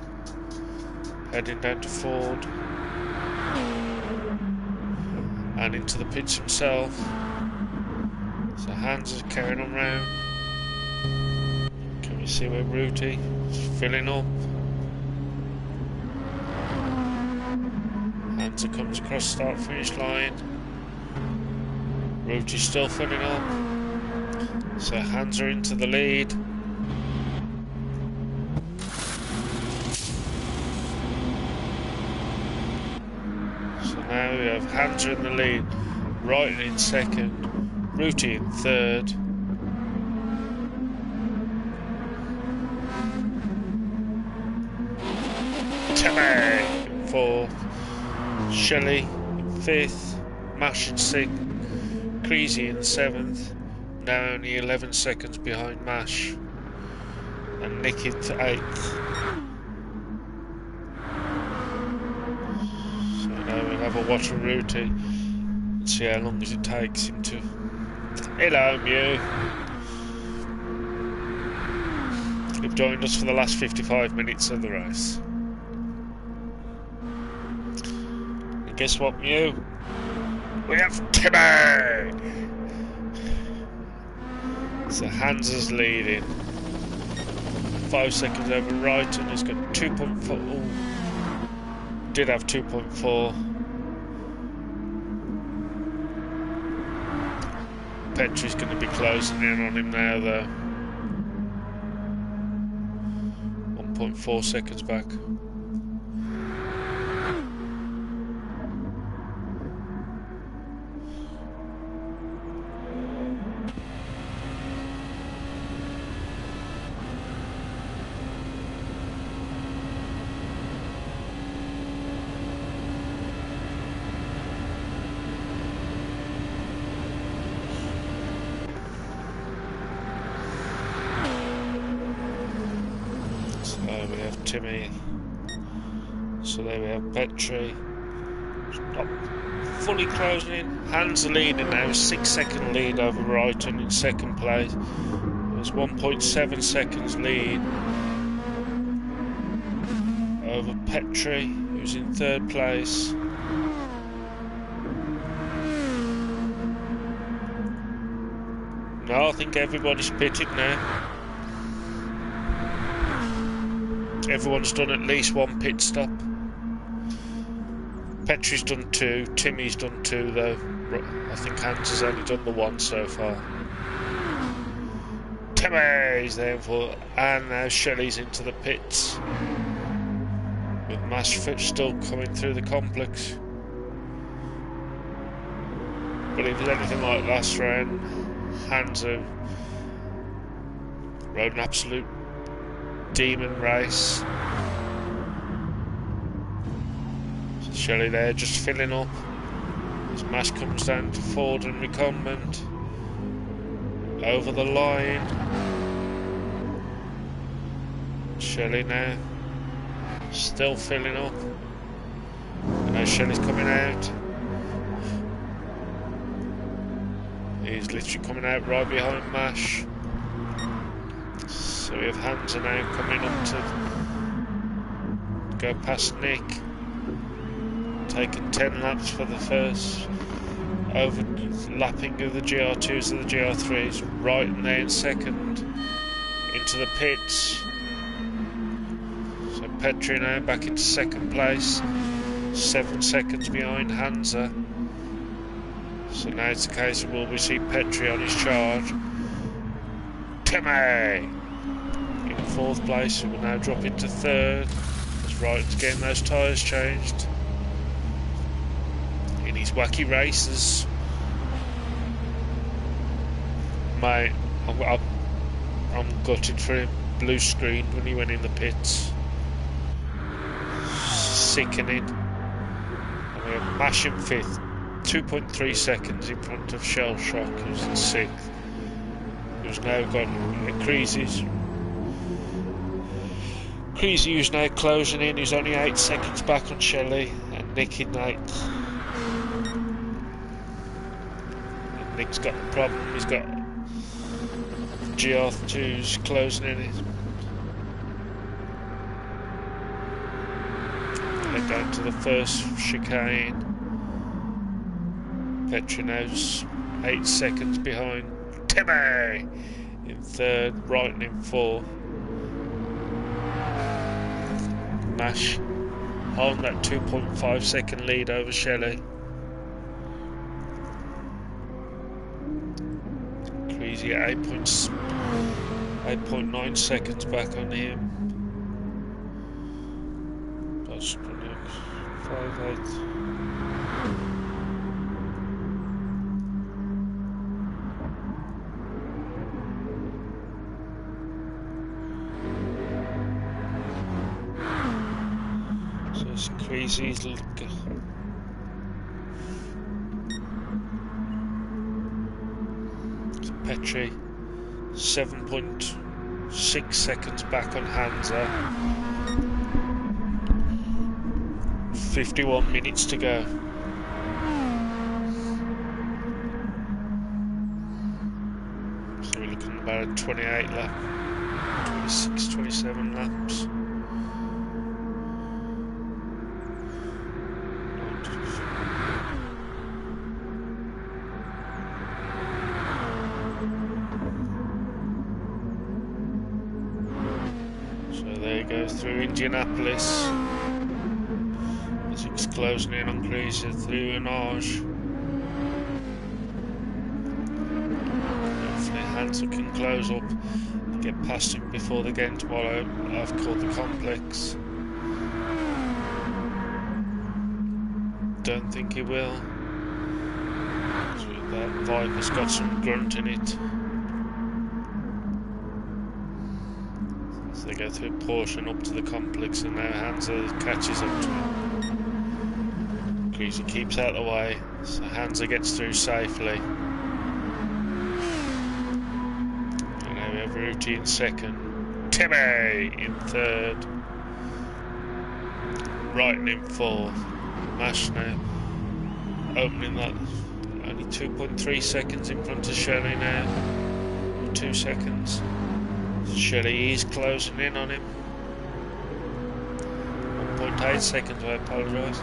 heading down to Ford and into the pits himself. So Hans is carrying on round. Can we see where Rooty is filling up? Hans comes across start finish line. Rooty's still filling up. So Hans are into the lead. Now we have Hans in the lead, Wrighton in second, Rooty in third. Timmy in fourth, Shelley in fifth, Mash in sixth, Creasy in seventh, now only 11 seconds behind Mash, and Nick in eighth. Have a watch of Rooty and see how long it takes him to... Hello, Mew. You've joined us for the last 55 minutes of the race. And guess what, Mew? We have Timmy! So Hans is leading. 5 seconds over Wrighton. He's got 2.4. Oh, did have 2.4. Petrie's going to be closing in on him now though. 1.4 seconds back. Timmy. So there we have Petrie. Not fully closing in. Hans are leading now, 6 second lead over Wrighton in second place. There's 1.7 seconds lead over Petrie, who's in third place. No, I think everybody's pitted now. Everyone's done at least one pit stop. Petrie's done 2, Timmy's done 2 though. I think Hans has only done the 1 so far. Timmy's there for, and now Shelley's into the pits. With Mash still coming through the complex. But if it's anything like last round, Hans rode an absolute demon race. So Shelley there just filling up as Mash comes down to Ford and recumbent over the line. Shelley now still filling up, and now Shelley's coming out. He's literally coming out right behind Mash. So we have Hans now coming up to go past Nick, taking 10 laps for the first overlapping of the GR2s and the GR3s, right in there in second, into the pits. So Petrie now back into second place, 7 seconds behind Hansa. So now it's the case of will we see Petrie on his charge. Timmy! In 4th place, who will now drop into 3rd as Wrighton's getting those tyres changed in his wacky races. Mate, I'm gutted for him. Blue screened when he went in the pits. Sickening. We're mashing 5th, 2.3 seconds in front of Shell Shock, who's in 6th. Who's now got Creasy's. Creasy, who's now closing in, who's only 8 seconds back on Shelley, and Nick in 9th. And Nick's got a problem, he's got Rd4's closing in it. Head down to the first chicane. Petrinow's 8 seconds behind Timmy in 3rd, Wrighton in 4th. Mash holding that 2.5 second lead over Shelley. Creasy at 8.9 seconds back on him. That's 5.8. Creasy's Petri 7.6 seconds back on Hansa. 51 minutes to go. So we're looking at about a 28 lap, 26, 27 laps. Through Indianapolis as it's closing in on Creasy through Enage. Hopefully Hansa can close up and get past him before they get into what I've called the complex. Don't think he will. So that Viper's got some grunt in it. They go through a portion up to the complex, and now Hansa catches up to him. Creasy keeps out of the way, so Hansa gets through safely. And now we have Ruti in 2nd, Timmy in 3rd, Wrighton in 4th, Mash now opening that, only 2.3 seconds in front of Shelley now, 2 seconds. Shelley is closing in on him. 1.8 seconds, I apologise.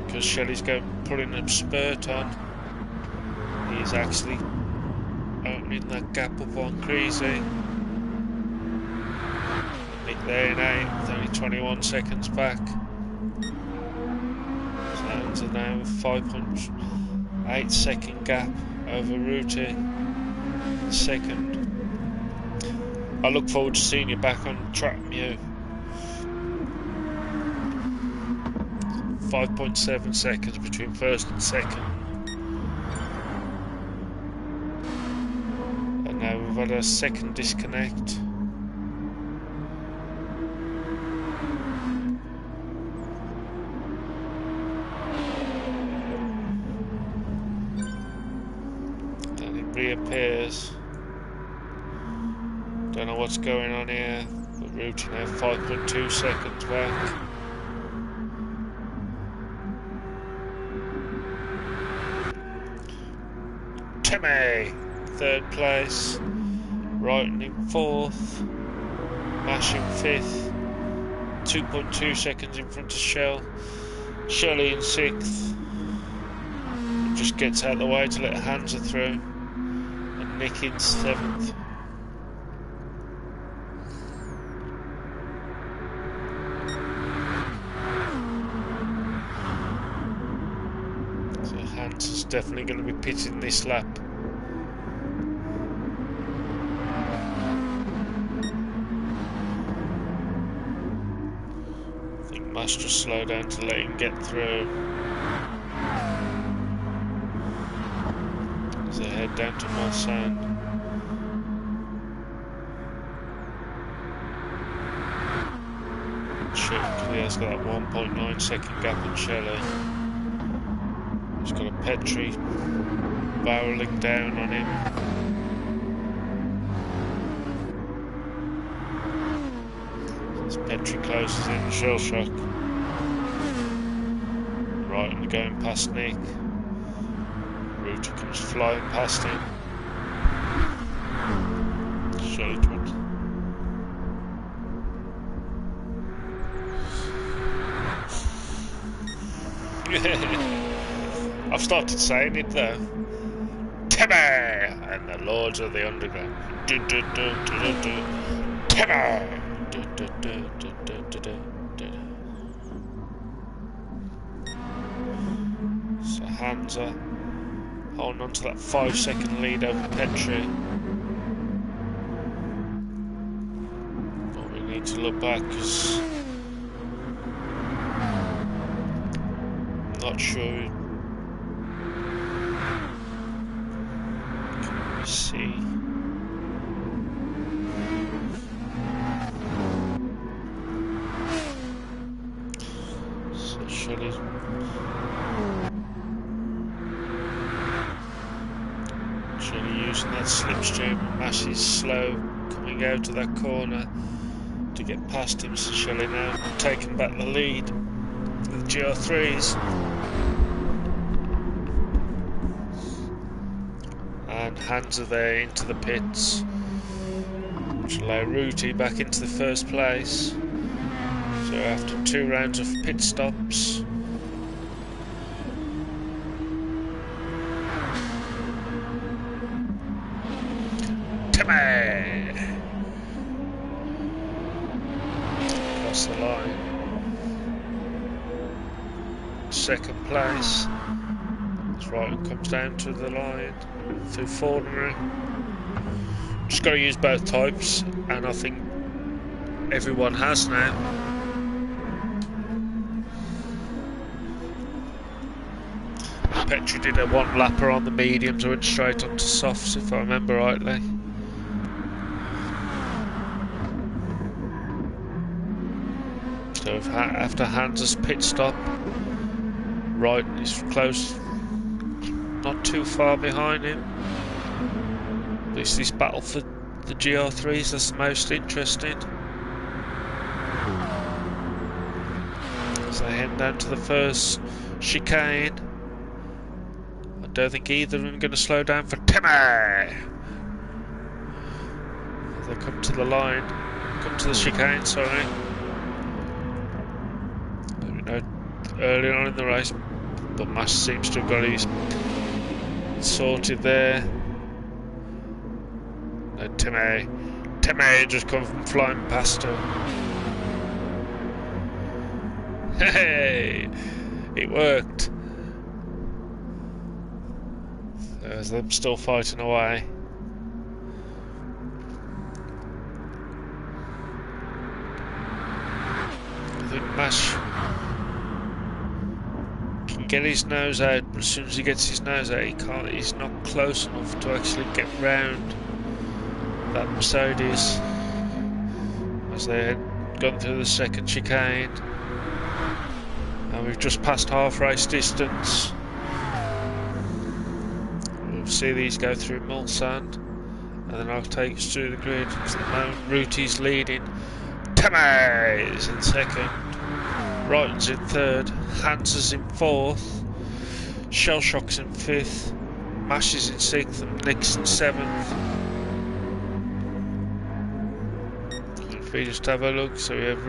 Because Shelley's putting a spurt on. He's actually opening that gap up on Creasy. Nick there in 8th, only 21 seconds back. Sounds are now 5.8 second gap over Ruti. 2nd. I look forward to seeing you back on track, Mew. 5.7 seconds between 1st and 2nd. And now we've had a 2nd disconnect. And it reappears. Don't know what's going on here, but Ruti now 5.2 seconds back. Timmy, 3rd place. Wrighton in 4th. Mash in 5th. 2.2 seconds in front of Shelley in 6th. Just gets out of the way to let Hansa through. And Nick in 7th. Hansa's definitely going to be pitting this lap. I think Mash just slow down to let him get through. As they head down to Mulsanne. Check the it's got that 1.9 second gap on Shelley. He's got a Petri barreling down on him. As Petri closes in, shell shock. Right, and going past Nick. Rooter comes flying past him. Shelley towards. I've started saying it though. Timmy! And the Lords of the Underground. Timmy! So Hansa holding on to that 5-second lead over Petri. But we need to look back because I'm not sure. Can we see? So Shelley's using that slipstream. Mash is slow coming out of that corner to get past him. So Shelley now taking back the lead with GR3s. And Hansa there into the pits, which allow Ruti back into the first place. So after 2 rounds of pit stops, across the line, second place. That's right, it comes down to the line through Fornery. Just got to use both types, and I think everyone has now. Petri did a 1-lapper on the mediums and went straight onto softs, if I remember rightly. So after Hansa's pit stop, right is close, not too far behind him. It's this battle for the GR3s that's the most interesting. So they head down to the first chicane. I don't think either of them are going to slow down for Timmy. They come to the line, come to the chicane, sorry. You know, early on in the race, but Mash seems to have got his sorted there. No, Timmy just come from flying past him. Hey, it worked. There's them still fighting away. I think Mash can get his nose out, but as soon as he gets his nose out, he's not close enough to actually get round that Mercedes as they had gone through the second chicane. And we've just passed half race distance. We'll see these go through Mulsand, and then I'll take us through the grid. At the moment, Ruti's leading. Timmy is in second. Wrighton's in third. Hansa's in fourth. Shellshock's in fifth. Mash is in sixth, and Nick's in seventh. If we just have a look, so we have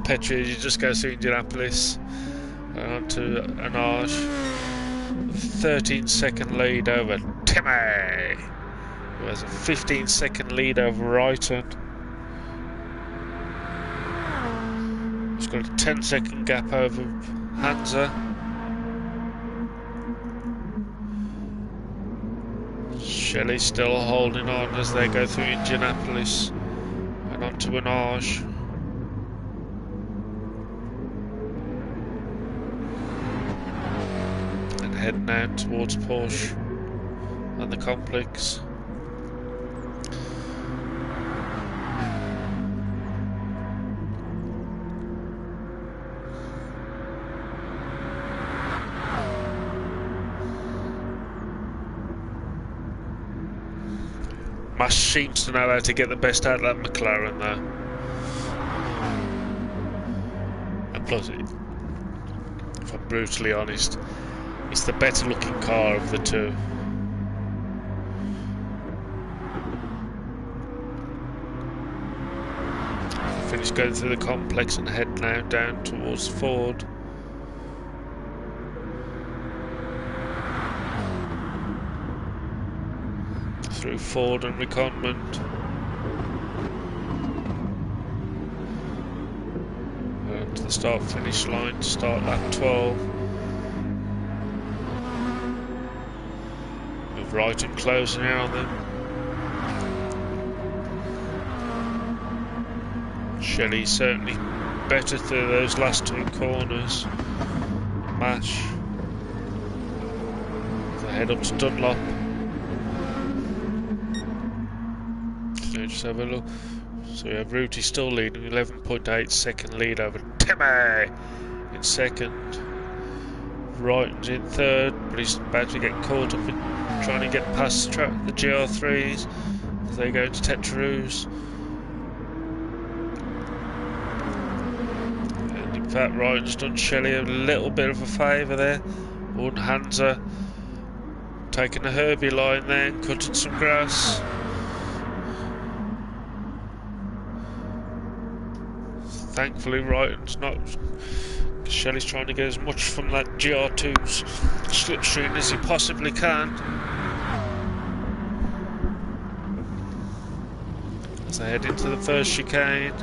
Petri, you just go through Indianapolis on to Anage. 13-second lead over Timmy, who has a 15-second lead over Wrighton. He's got a 10-second gap over Hansa. Shelley's still holding on as they go through Indianapolis and on to Anage. And heading out towards Porsche and the complex. Mash seems to know how to get the best out of that McLaren though. And plus, if I'm brutally honest, it's the better looking car of the two. Finish going through the complex and head now down towards Ford. Through Ford and Reconment. To the start finish line to start lap 12. Move right and closing in on them. Shelley certainly better through those last two corners. Mash. So head up to Dunlop. So just have a look. So we have Ruti still leading, 11.8 second lead over Timmy in second. Wrighton's in third, but he's about to get caught up in trying to get past the GR3s as they go into Tetraroos. And in fact, Wrighton's done Shelley a little bit of a favour there. Hansa taking the Herbie line there and cutting some grass. Thankfully, Wrighton's not. Shelley's trying to get as much from that GR2's slipstream as he possibly can. As they head into the first chicane.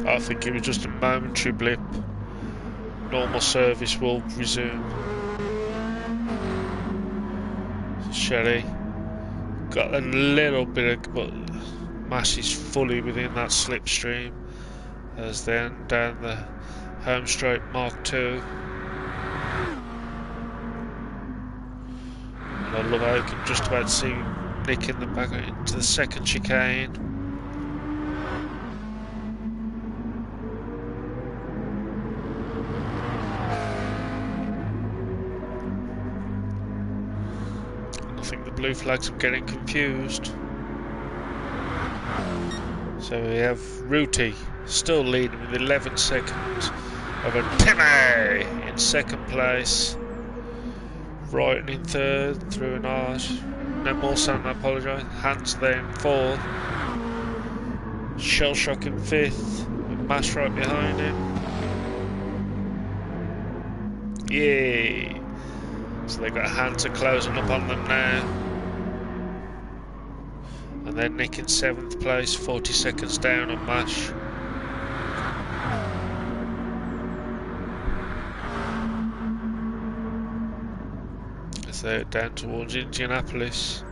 I think it was just a momentary blip. Normal service will resume. Shelley got a little bit of, but Mash is fully within that slipstream as then down the home straight Mark II. And I love how you can just about see Nick in the back into the second chicane. And I think the blue flags are getting confused. So we have Ruti still leading with 11 seconds over Timmy in second place. Wrighton in third through an arch. No more sound, I apologise. Hans there in fourth. Shellshock in fifth with Mash right behind him. Yay! So they've got Hansa closing up on them now. And then Nick in 7th place, 40 seconds down on Mash. As they're down towards Indianapolis.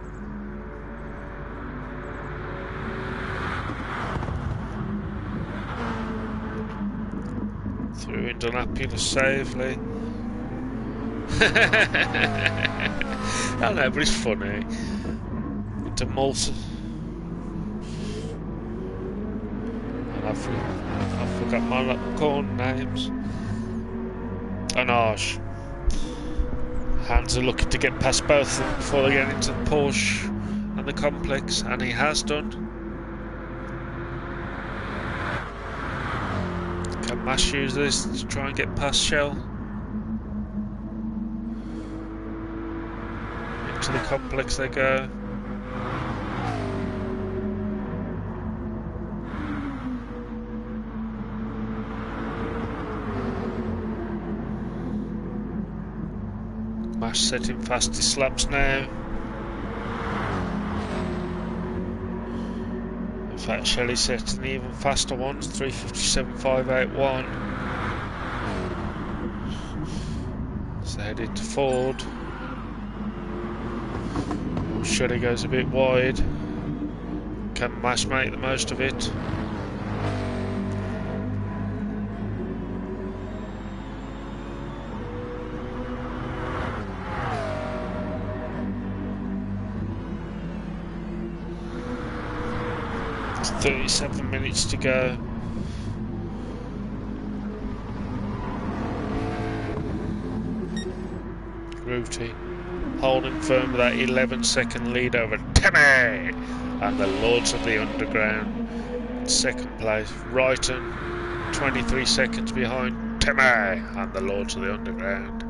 Through Indianapolis safely. I know, but it's funny. Into Malta. I forgot my corn names. And Arsh. Hands are looking to get past both of them before they get into the Porsche and the complex, and he has done. Can Mash use this to try and get past Shell? Into the complex they go. Mash setting fastest laps now. In fact, Shelley setting even faster ones, 3:57.581. So headed to Ford. Shelley goes a bit wide. Can Mash make the most of it? It's 37 minutes to go. Ruti. holding firm with that 11-second lead over Timmy and the Lords of the Underground. Second place, Wrighton, 23 seconds behind Timmy and the Lords of the Underground.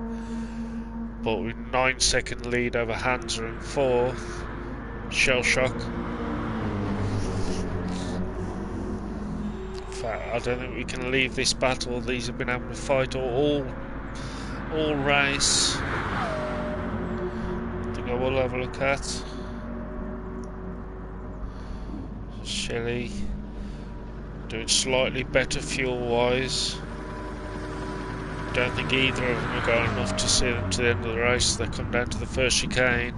But with 9-second lead over Hansa in fourth, Shell Shock. In fact, I don't think we can leave this battle. These have been having a fight all race. I think I will have a look at. Shelley doing slightly better fuel wise. Don't think either of them are going enough to see them to the end of the race. They come down to the first chicane.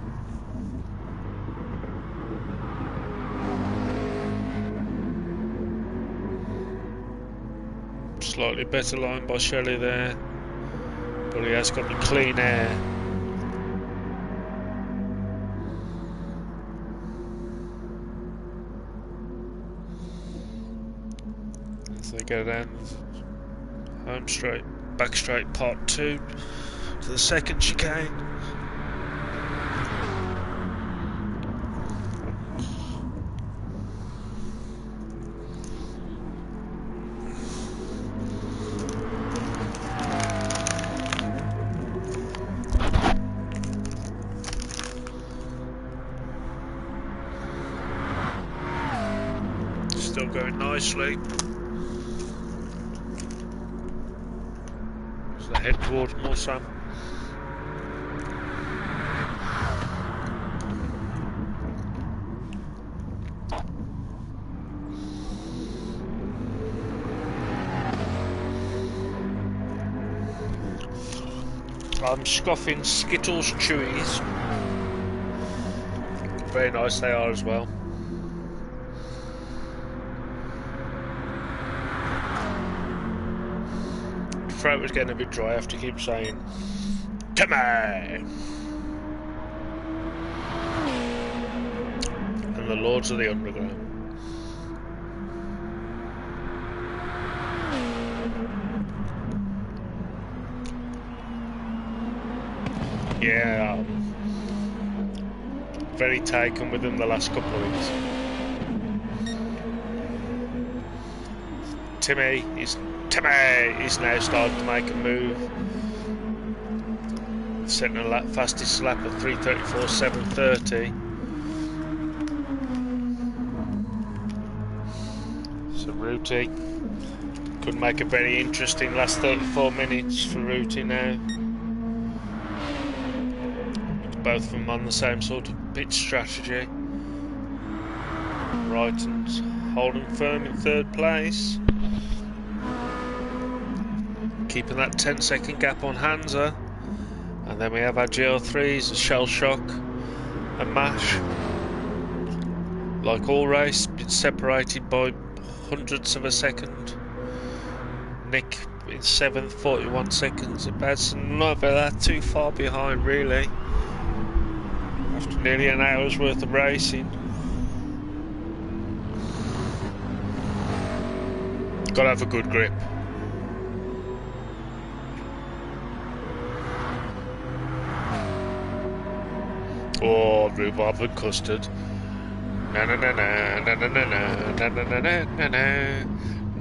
Slightly better line by Shelley there, but he has got the clean air. As they go down home straight, back straight part 2 to the second chicane. Still going nicely. As they head towards Mulsanne. I'm scoffing Skittles Chewies. Very nice they are as well. Throat was getting a bit dry. I have to keep saying Timmy and the Lords of the Underground. Yeah, very taken with them the last couple of weeks. Timmy is now starting to make a move, setting a lap, fastest lap at 3:34.730. So Ruti could make a very interesting last 34 minutes for Ruti now. Both of them on the same sort of pit strategy. Wrighton's holding firm in third place, keeping that 10-second gap on Hansa. And then we have our GL3s, Shell Shock and Mash. Like all race, been separated by hundredths of a second. Nick in 7th, 41 seconds. It's not that too far behind really, after nearly an hour's worth of racing. Gotta have a good grip. Oh, rhubarb and custard. Na na na na na na na na na na na na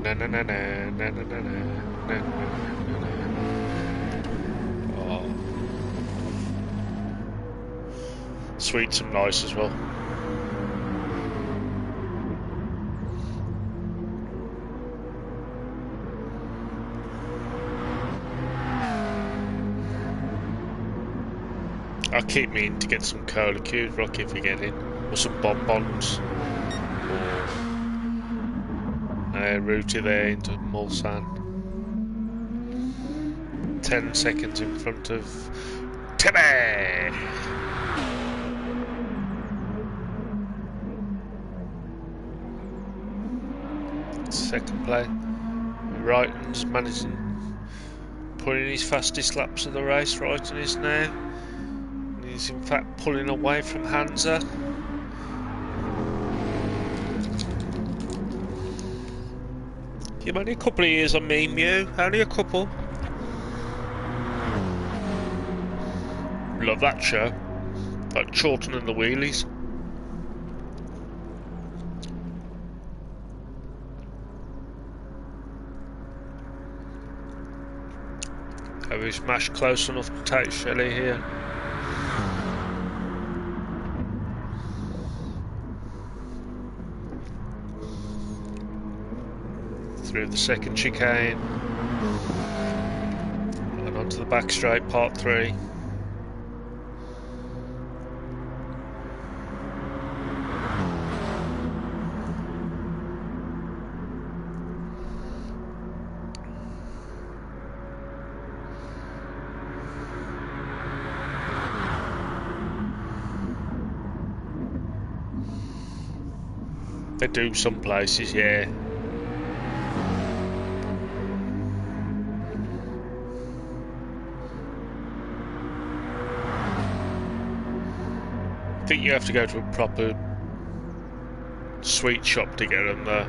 na na na na na na. Oh, sweets and nice as well. I keep meaning to get some cola cubes, Rocky, if we get in, or some bonbons, or Ruti there into Mulsanne. 10 seconds in front of Timmy. Second play. Wrighton's managing, putting his fastest laps of the race. Wrighton is now. He's in fact pulling away from Hansa. You've only a couple of years on me, Mew. Only a couple. Love that show. Like shortening the wheelies. Have we smashed close enough to take Shelley here? Through the second chicane and onto the back straight, part 3. They do some places, yeah. I think you have to go to a proper sweet shop to get them there.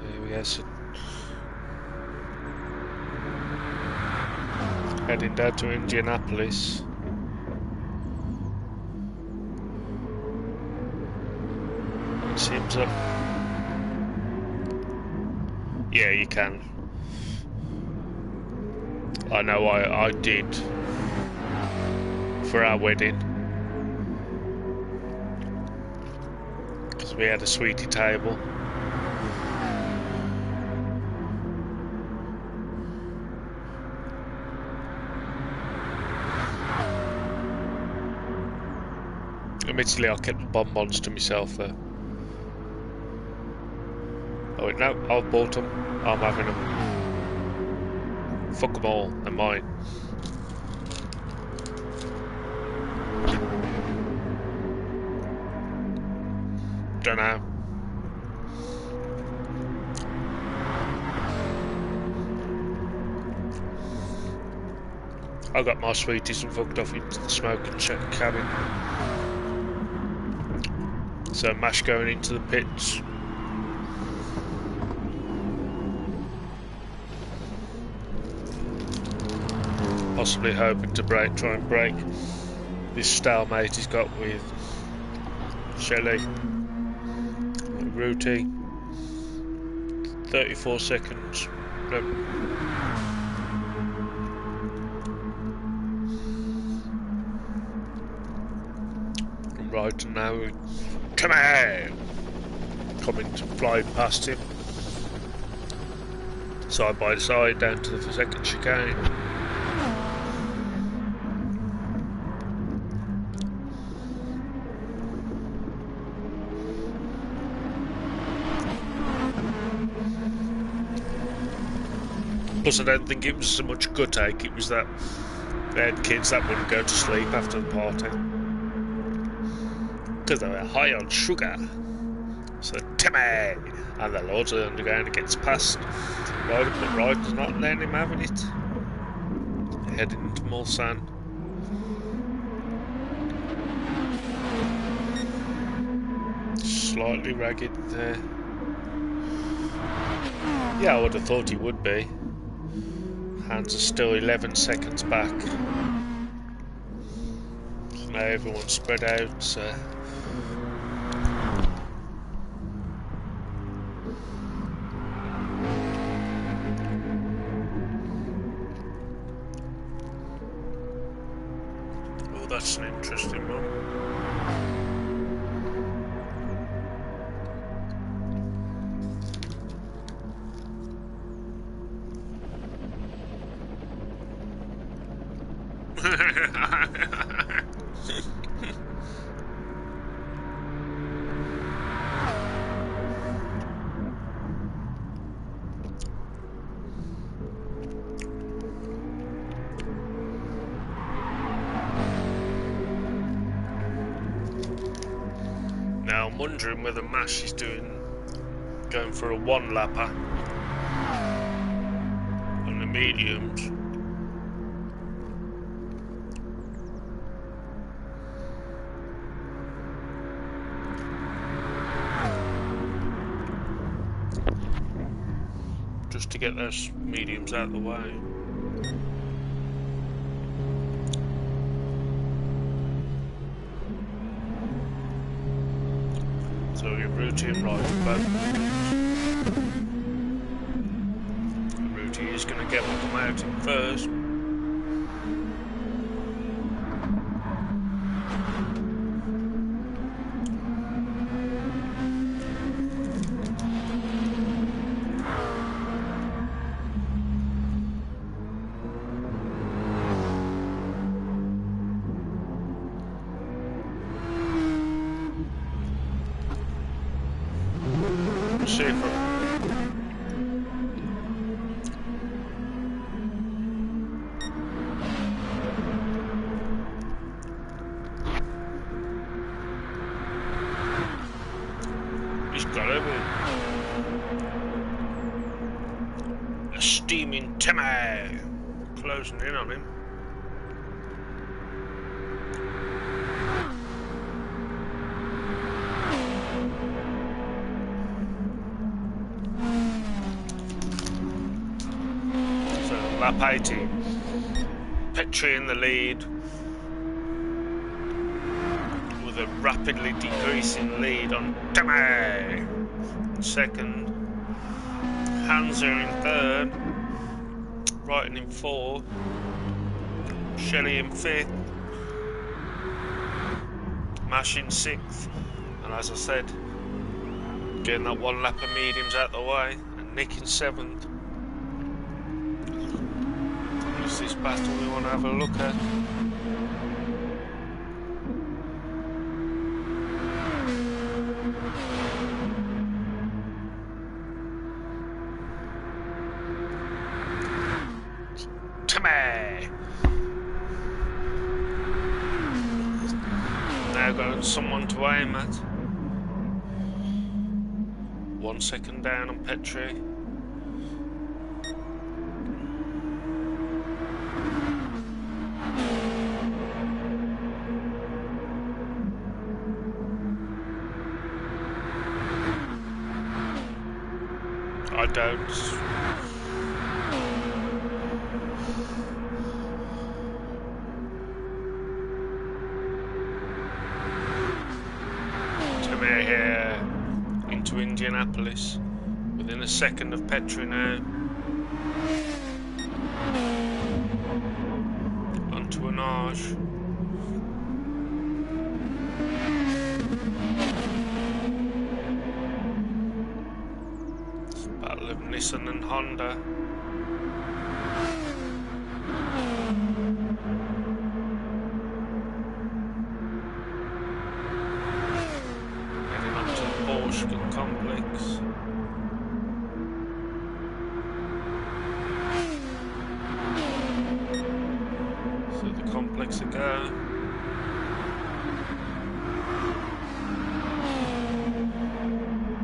Here we go. So heading down to Indianapolis. It seems up. Yeah, you can. I know I did for our wedding, because we had a sweetie table. Admittedly, I kept the bonbons to myself though. Oh wait, no, I've bought them. I'm having them. Fuck them all, they're mine. Dunno. I got my sweeties and fucked off into the smoking cabin. So mash going into the pits. Possibly hoping to try and break this stalemate he's got with Shelley. Rooty. 34 seconds. Nope. Right, and now come on! Coming to fly past him. Side by side down to the second chicane. Plus, I don't think it was so much gut ache, it was that they had kids that wouldn't go to sleep after the party. Because they were high on sugar. So, Timmy! And the Lord's Underground gets past Ryder, but Ryder's not letting him having it. Heading into Mulsanne. Slightly ragged there. Yeah, I would have thought he would be. Hands are still 11 seconds back. So now everyone's spread out. Oh, that's an interesting one. Now I'm wondering whether Mash is going for a one-lapper on the mediums. get those mediums out of the way. So you routine right back. Routine is going to get what come out in first. He's got him. A steaming Timmy closing in on him. Lap 18, Petrie in the lead with a rapidly decreasing lead on Timmy in second, Hanser in third, Wrighton in fourth, Shelley in fifth, Mash in sixth, and as I said, getting that one lap of mediums out the way, and Nick in seventh. This battle we want to have a look at. Timmy! Now got someone to aim at. 1 second down on Petrie. I don't. Timmy here into Indianapolis within a second of Petrie now. Onto Anage. Battle of Nissan and Honda. Heading up to the Porsche complex. So the complex again.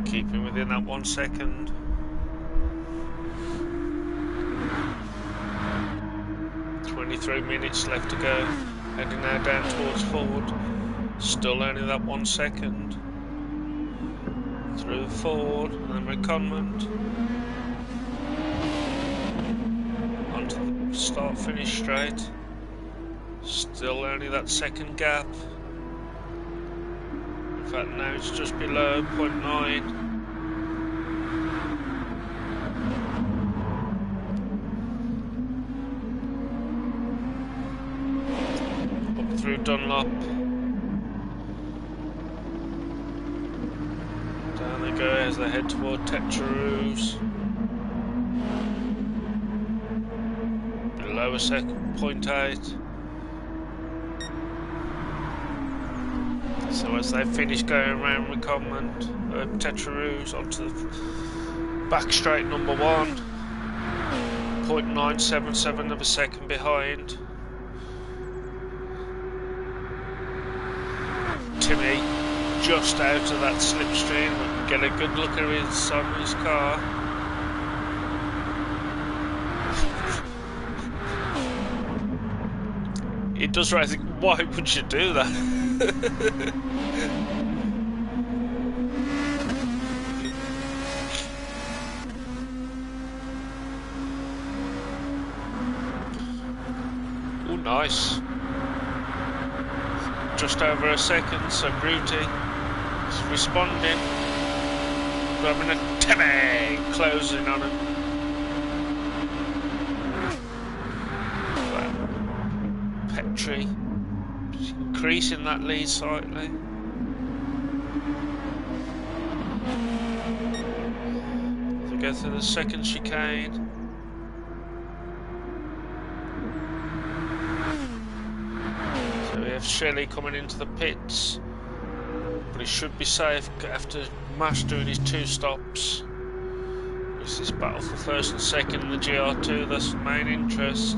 Keeping within that 1 second. Three minutes left to go, heading now down towards Ford, still only that 1 second, through Ford and then Reconment, onto the start finish straight, still only that second gap, in fact now it's just below 0.9. Through Dunlop, down they go as they head toward Tetraroos, below a second, 0.8. So as they finish going around Reconment, Tetraroos onto the back straight number 1, 0.977 of a second behind. Timmy just out of that slipstream and get a good look at his car. It does right. Why would you do that? Nice. Just over a second, so Ruti is responding. Grabbing a Timmy, closing on him. Petri increasing that lead slightly. As we go through the second chicane. So we have Shelley coming into the pits, but he should be safe after Mash doing his 2 stops. It's this battle for first and second in the GR2, that's the main interest.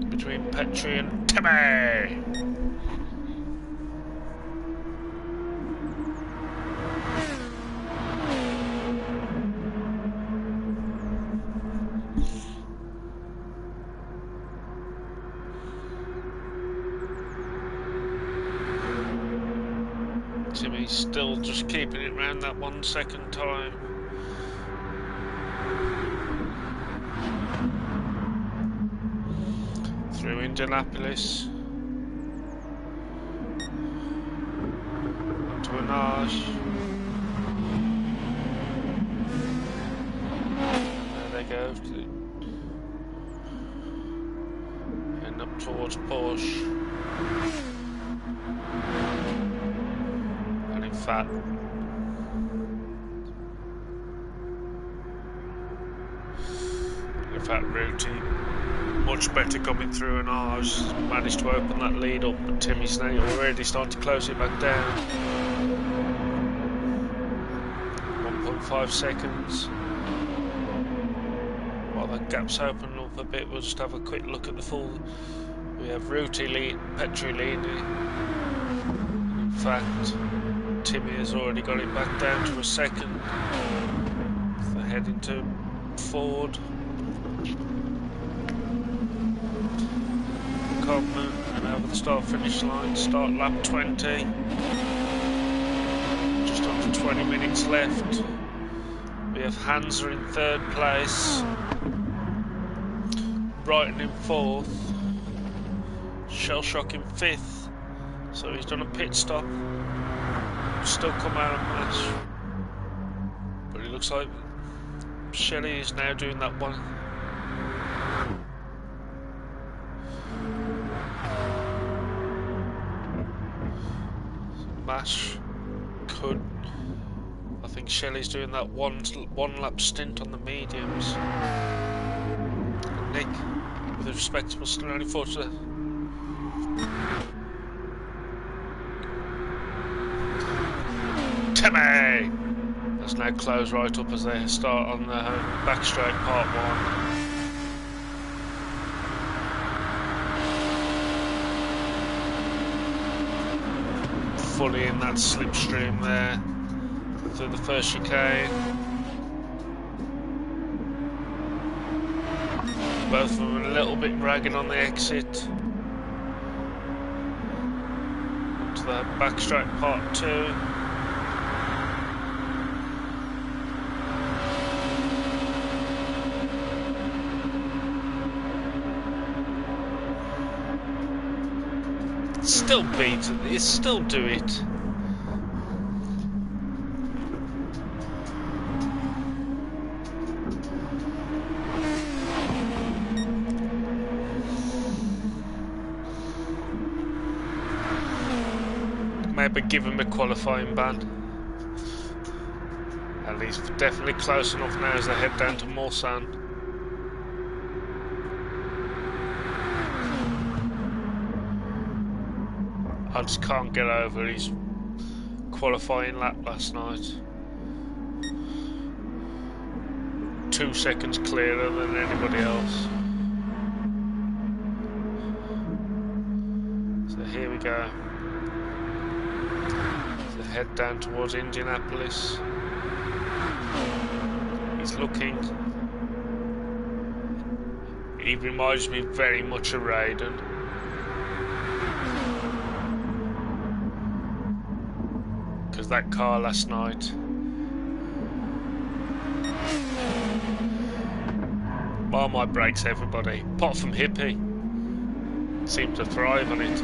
Between Petri and Timmy! Timmy's still just keeping it round that 1 second time. Through Indianapolis. To Anaj. There they go. Heading up towards Porsche. And in fact, Ruti much better coming through, and ours managed to open that lead up, but Timmy's now already starting to close it back down. 1.5 seconds. While that gap's open up a bit, we'll just have a quick look at the full. We have Ruti lead, Petri leading. In fact, Timmy has already got it back down to a second. So heading to Ford. And over the start-finish line, start lap 20. Just under 20 minutes left. We have Hansa in 3rd place, Brighton in 4th, Shellshock in 5th. So he's done a pit stop. Still come out of Mash, but it looks like Shelley is now doing that one. Mash could. I think Shelley's doing that one lap stint on the mediums. Nick with a respectable still only 4 to Timmy! That's now closed right up as they start on the back straight part 1. Fully in that slipstream there through the first chicane. Both of them a little bit ragging on the exit. To the backstraight part 2. Still beat it, still do it. Maybe give him a qualifying ban. At least definitely close enough now as they head down to Mulsanne. I just can't get over his qualifying lap last night. 2 seconds clearer than anybody else. So here we go. So head down towards Indianapolis. He's looking. He reminds me very much of Raiden. That car last night. Marmite breaks everybody, apart from Hippie. Seems to thrive on it.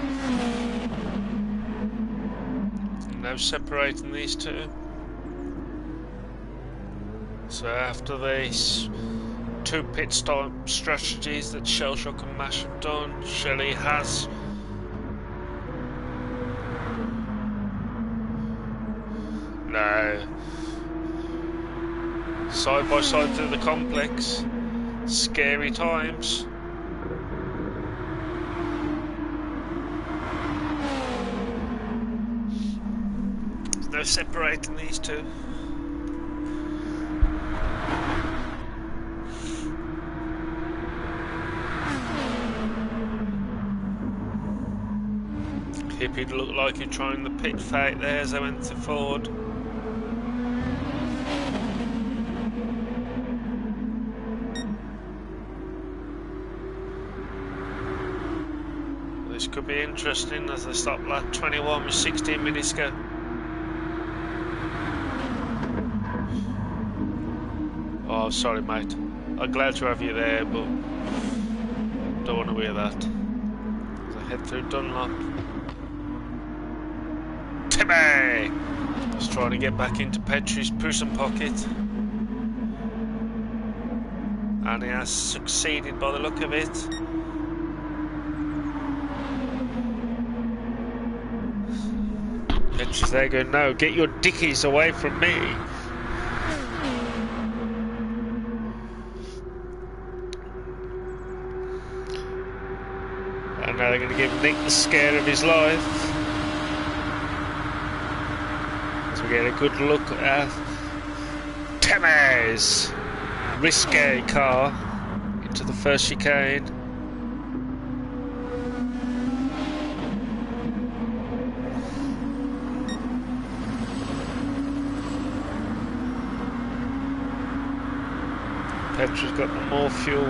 Now separating these two. So after these 2 pit stop strategies that Shellshock and Mash have done, Shelley has side by side through the complex. Scary times. There's no separating these two. Hippie looked like he's trying the pit fake there as they went to forward. This could be interesting as they stop lap 21 with 16 minutes to go. Oh, sorry mate. I'm glad to have you there, but don't want to hear that. As I head through Dunlop. Timmy! Just trying to get back into Petrie's prison pocket. And he has succeeded by the look of it. Petrie's there going, no, get your dickies away from me. And now they're going to give Nick the scare of his life. We get a good look at Timmy's risque car into the first chicane. Petrie's got more fuel,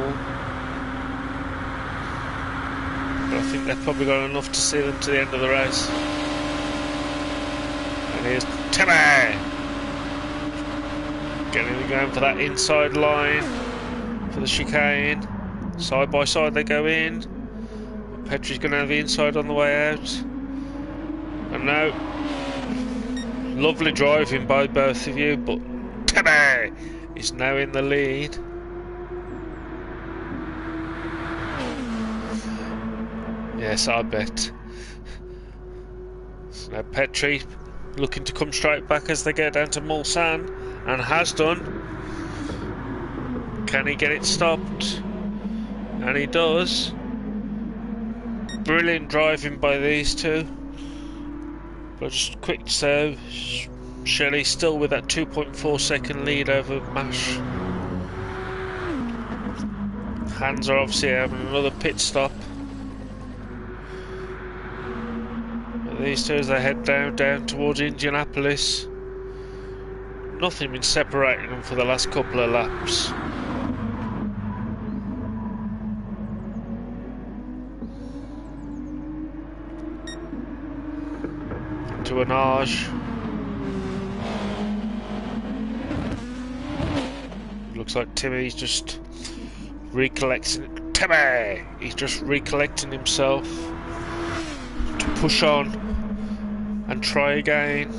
but I think they've probably got enough to see them to the end of the race. And here's Timmy! Going for that inside line for the chicane. Side by side they go in. Petrie's going to have the inside on the way out. And now, lovely driving by both of you, but Timmy is now in the lead. Yes, I bet. So now Petrie looking to come straight back as they get down to Mulsanne, and has done. Can he get it stopped? And he does. Brilliant driving by these two. But just quick to say, Shelley still with that 2.4 second lead over Mash. Hands are obviously having another pit stop. These two as they head down towards Indianapolis. Nothing been separating them for the last couple of laps. To an Arge. Looks like Timmy's just recollecting. Timmy! He's just recollecting himself to push on and try again.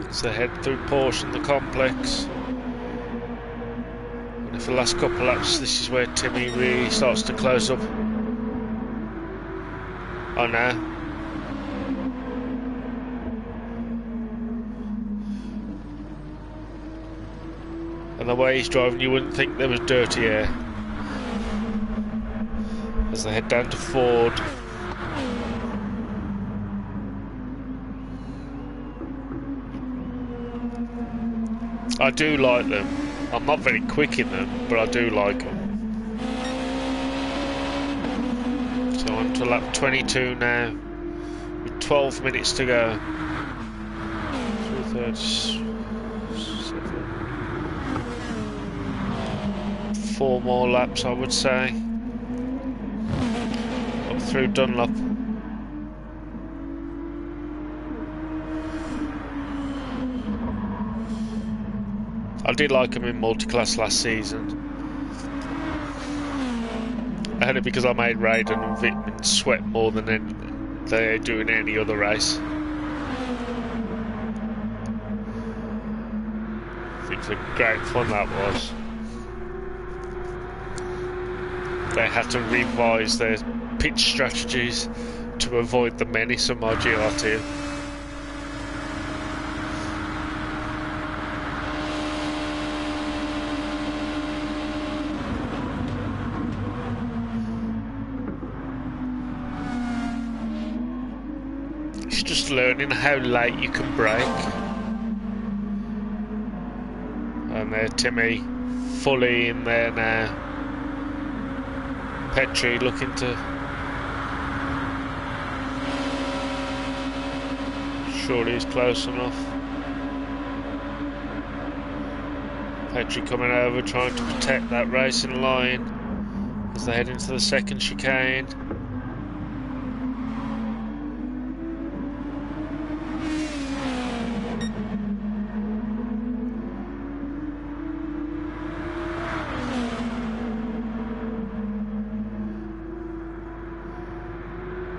As they head through Porsche and the complex. And for the last couple of laps, this is where Timmy really starts to close up. Oh no. And the way he's driving, you wouldn't think there was dirty air. As they head down to Ford. I do like them. I'm not very quick in them, but I do like them. So on to lap 22 now, with 12 minutes to go. 4 more laps, I would say. Up through Dunlop. I did like him in multi-class last season. Only because I made Raiden and Vitamin sweat more than they do in any other race. It was a great fun that was. They had to revise their pitch strategies to avoid the menace of my GR2. It's just learning how late you can brake. And there, Timmy, fully in there now. Petri looking to... Surely he's close enough. Petri coming over, trying to protect that racing line as they head into the second chicane.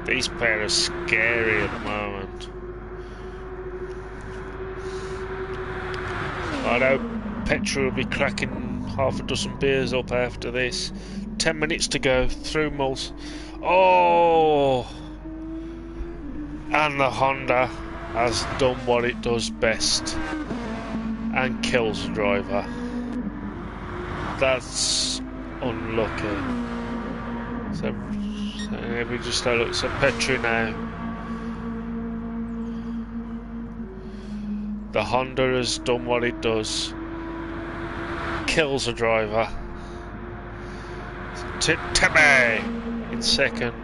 These pair are scary at the moment. I know Petra will be cracking half a dozen beers up after this. 10 minutes to go through Mulls. Oh! And the Honda has done what it does best and kills the driver. That's unlucky. So we just have a look at Petri now. The Honda has done what it does. Kills a driver. Timmy in second.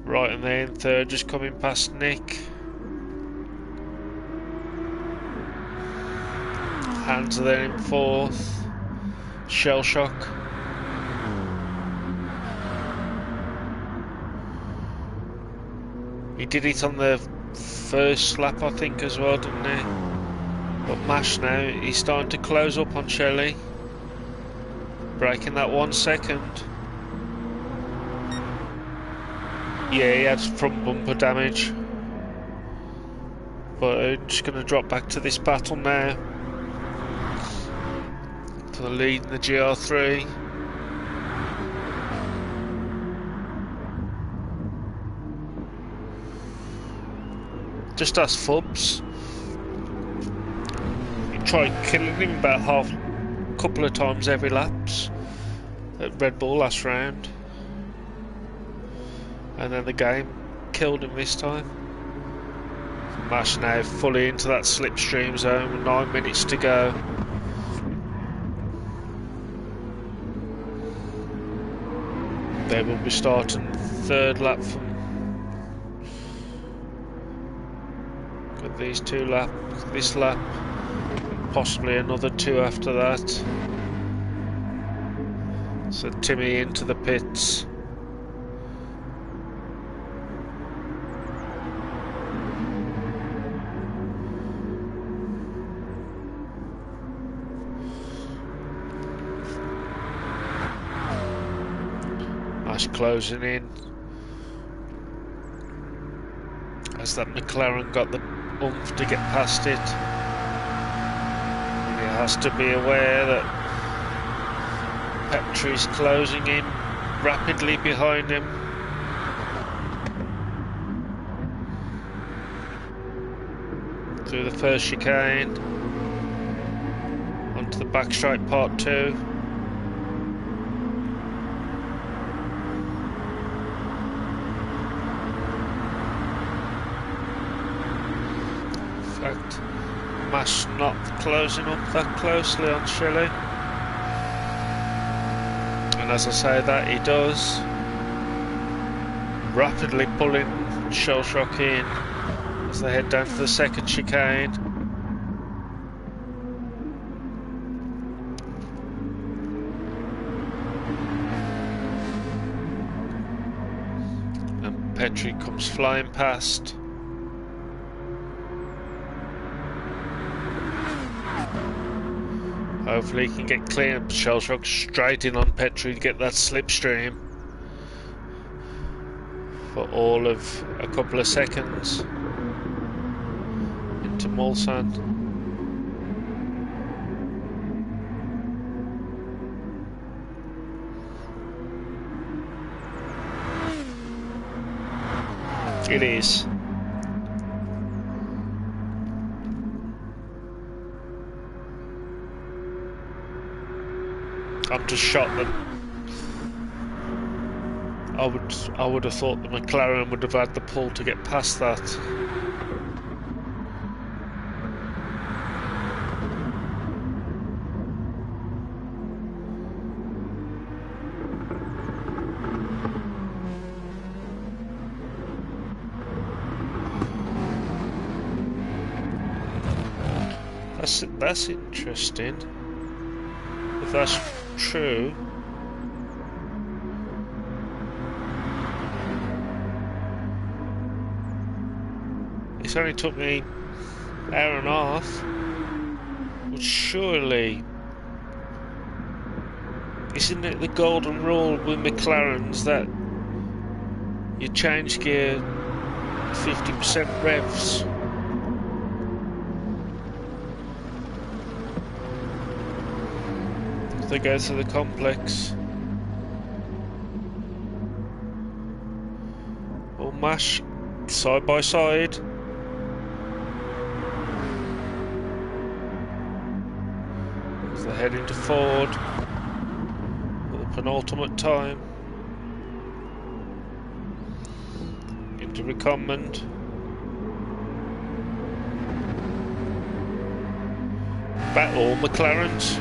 Right in there in third, just coming past Nick. Hands are there in fourth. Shell shock. He did it on the first lap, I think, as well, didn't he? But Mash now, he's starting to close up on Shelley. Breaking that 1 second. Yeah, he had front bumper damage. But I'm just going to drop back to this battle now. To the lead in the GR3. Just ask Fubs. He tried killing him about couple of times every laps at Red Bull last round, and then the game killed him this time. Mash now fully into that slipstream zone with 9 minutes to go. They will be starting third lap from these two laps, this lap, possibly another 2 after that. So Timmy into the pits. Nice closing in. As that McLaren got the oomph to get past it. And he has to be aware that Petri's closing in rapidly behind him. Through the first chicane. Onto the backstrike part 2. Mash not closing up that closely on Shelley, and as I say that, he does. Rapidly pulling Shell Shock in as they head down to the second chicane. And Petri comes flying past. Hopefully he can get clean up the shell shock straight in on Petrie to get that slipstream for all of a couple of seconds into Mulsanne. It is. I'm just shocked that I would have thought the McLaren would have had the pull to get past that. That's interesting. If that's true. It's only took me an hour and a half. But surely, isn't it the golden rule with McLarens that you change gear 50% revs? They go through the complex. Or mash side by side. As they head into Ford for the penultimate time. Into Recombinant. Back all McLarens.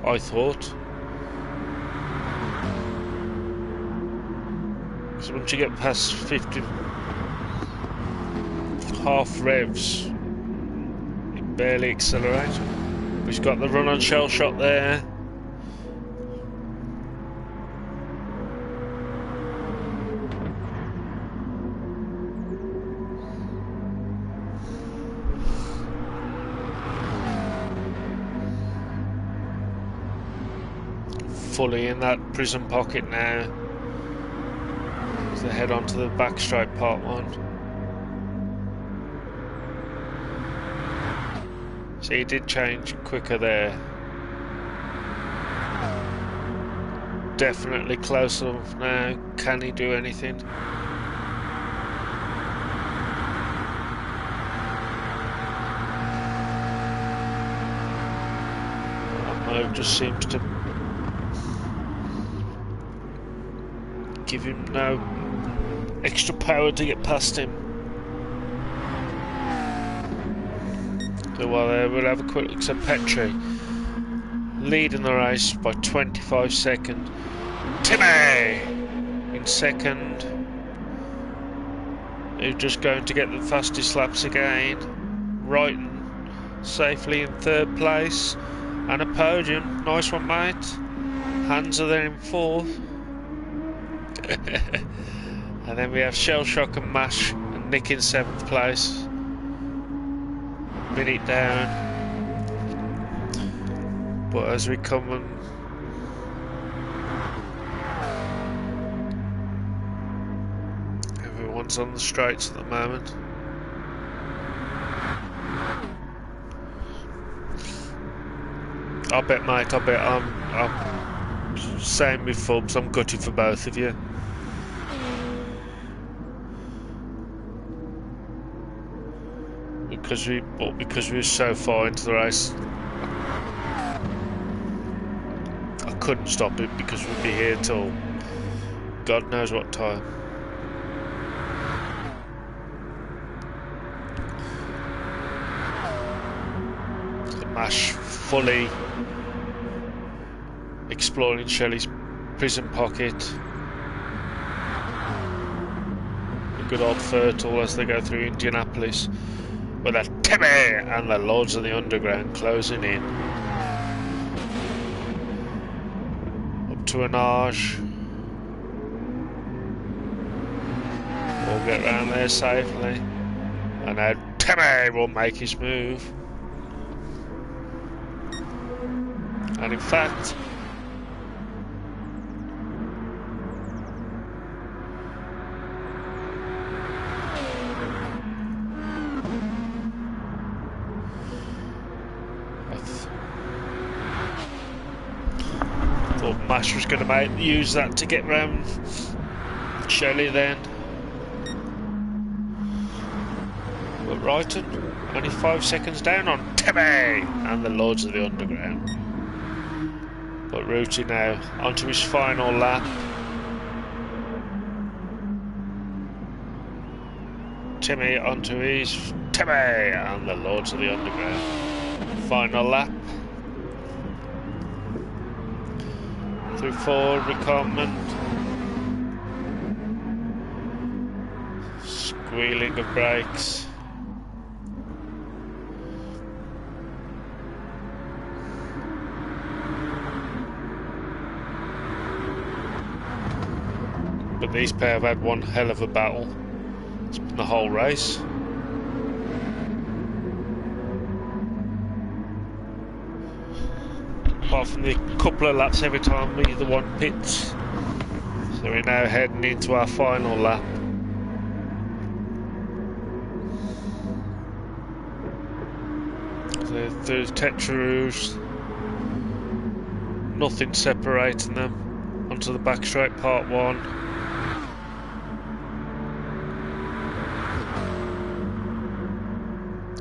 I thought. Because once you get past 50 half revs, you barely accelerate. We've got the run on shell shot there. Fully in that prison pocket now as they head onto the backstraight part 1. So he did change quicker there. Definitely close enough now. Can he do anything? That move just seems to give him no extra power to get past him. So while we'll have a quick look at Petrie leading the race by 25 seconds. Timmy in second, who's just going to get the fastest laps again. Wrighton safely in third place and a podium. Nice one, mate. Hands are there in fourth. And then we have Shell Shock and Mash and Nick in 7th place. Minute down. But as we come and everyone's on the straights at the moment. I bet, mate, I'm same with Fubs, I'm gutted for both of you. Because we were so far into the race, I couldn't stop it because we'd be here till God knows what time. The Mash fully exploring Shelley's prison pocket. A good old Fertile as they go through Indianapolis. With a Timmy and the Lords of the Underground closing in. Up to an Arge. We'll get round there safely. And now Timmy will make his move. And in fact, I thought Mash was going to use that to get round Shelley then. But Righton, only 5 seconds down on Timmy and the Lords of the Underground. But Rooty now onto his final lap. Timmy onto his Timmy and the Lords of the Underground. Final lap. Through forward recumbent. Squealing of brakes. But these pair have had one hell of a battle. It's been the whole race. Apart from the couple of laps every time either one pits. So we're now heading into our final lap. So there's Tetraroos. Nothing separating them. Onto the back straight, part one.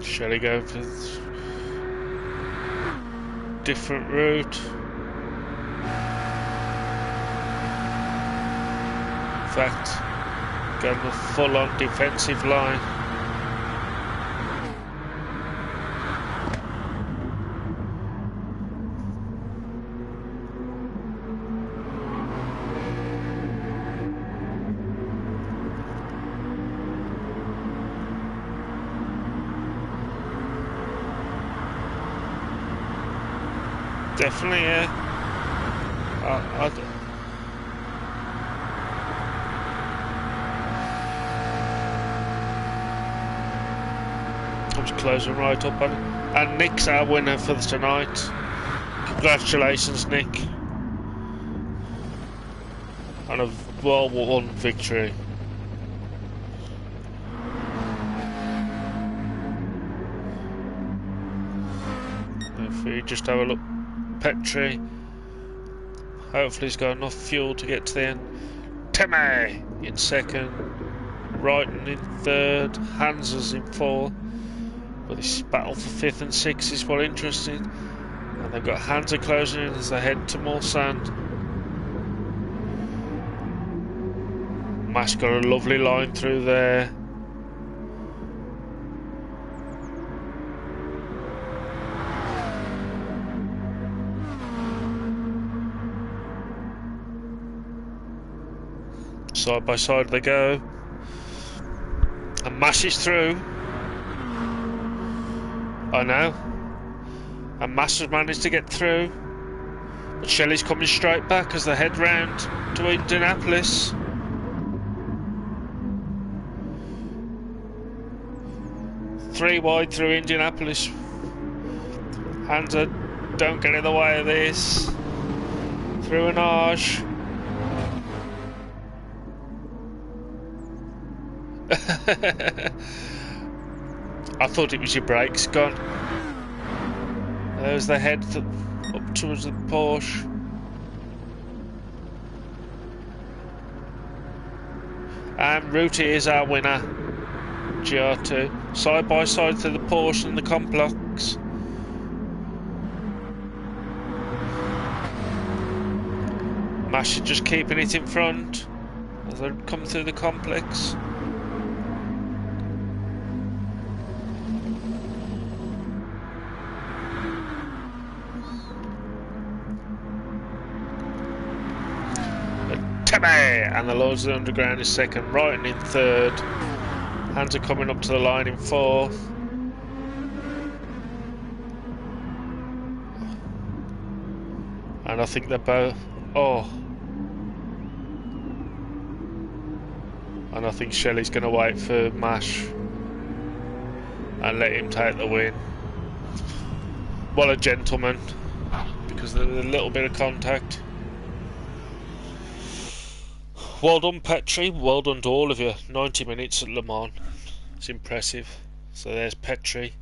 Shelley going for different route. In fact, going a full-on defensive line. Definitely, yeah. I was closing right up on it. And Nick's our winner for tonight. Congratulations, Nick. On a well-won victory. If we just have a look. Petri. Hopefully he's got enough fuel to get to the end. Timmy in second. Righton in third. Hans's in fourth. But this battle for fifth and sixth is quite interesting. And they've got Hansa closing in as they head to more sand. Mash got a lovely line through there. Side by side they go. And Mash is through. I know. And Mash has managed to get through. But Shelley's coming straight back as they head round to Indianapolis. Three wide through Indianapolis. Hansa, don't get in the way of this. Through an arch. I thought it was your brakes gone. There's the head up towards the Porsche. And Rooty is our winner. GR2. Side by side through the Porsche and the complex. Mash is just keeping it in front as they come through the complex. And the Lords of the Underground is second, Righton in third. Hansa coming up to the line in fourth. And I think they're both... Oh. And I think Shelley's going to wait for Mash. and let him take the win. What a gentleman, because there's a little bit of contact. Well done, Petri. Well done to all of you. 90 minutes at Le Mans. It's impressive. So there's Petri.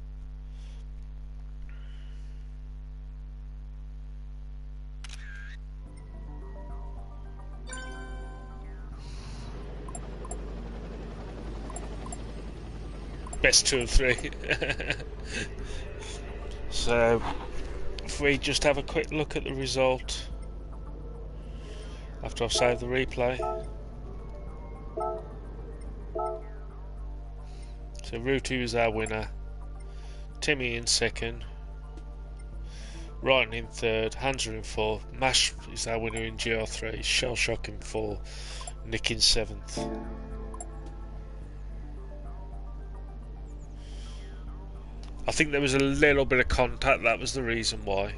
Best 2 of 3. So if we just have a quick look at the result after I've saved the replay. So Rutu is our winner, Timmy in second, Ryan in third, Hansa in fourth, Mash is our winner in GR3, Shell Shock in fourth, Nick in seventh. I think there was a little bit of contact, that was the reason why.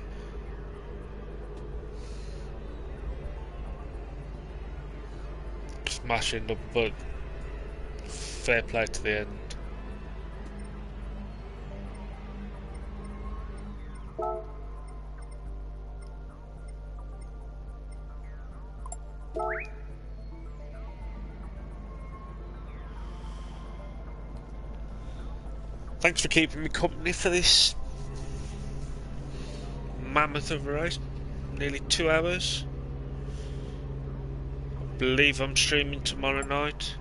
Smashing the but fair play to the end. Thanks for keeping me company for this mammoth of a race. Nearly 2 hours. I believe I'm streaming tomorrow night.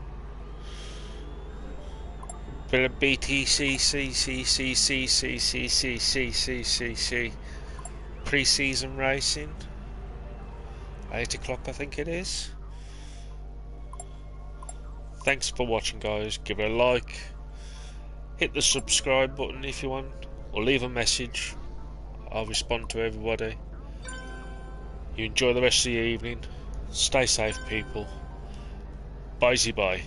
Bit of BTCC pre-season racing. 8 o'clock I think it is. Thanks for watching, guys. Give it a like. Hit the subscribe button if you want, or leave a message. I'll respond to everybody. You enjoy the rest of the evening. Stay safe, people. Bye-bye.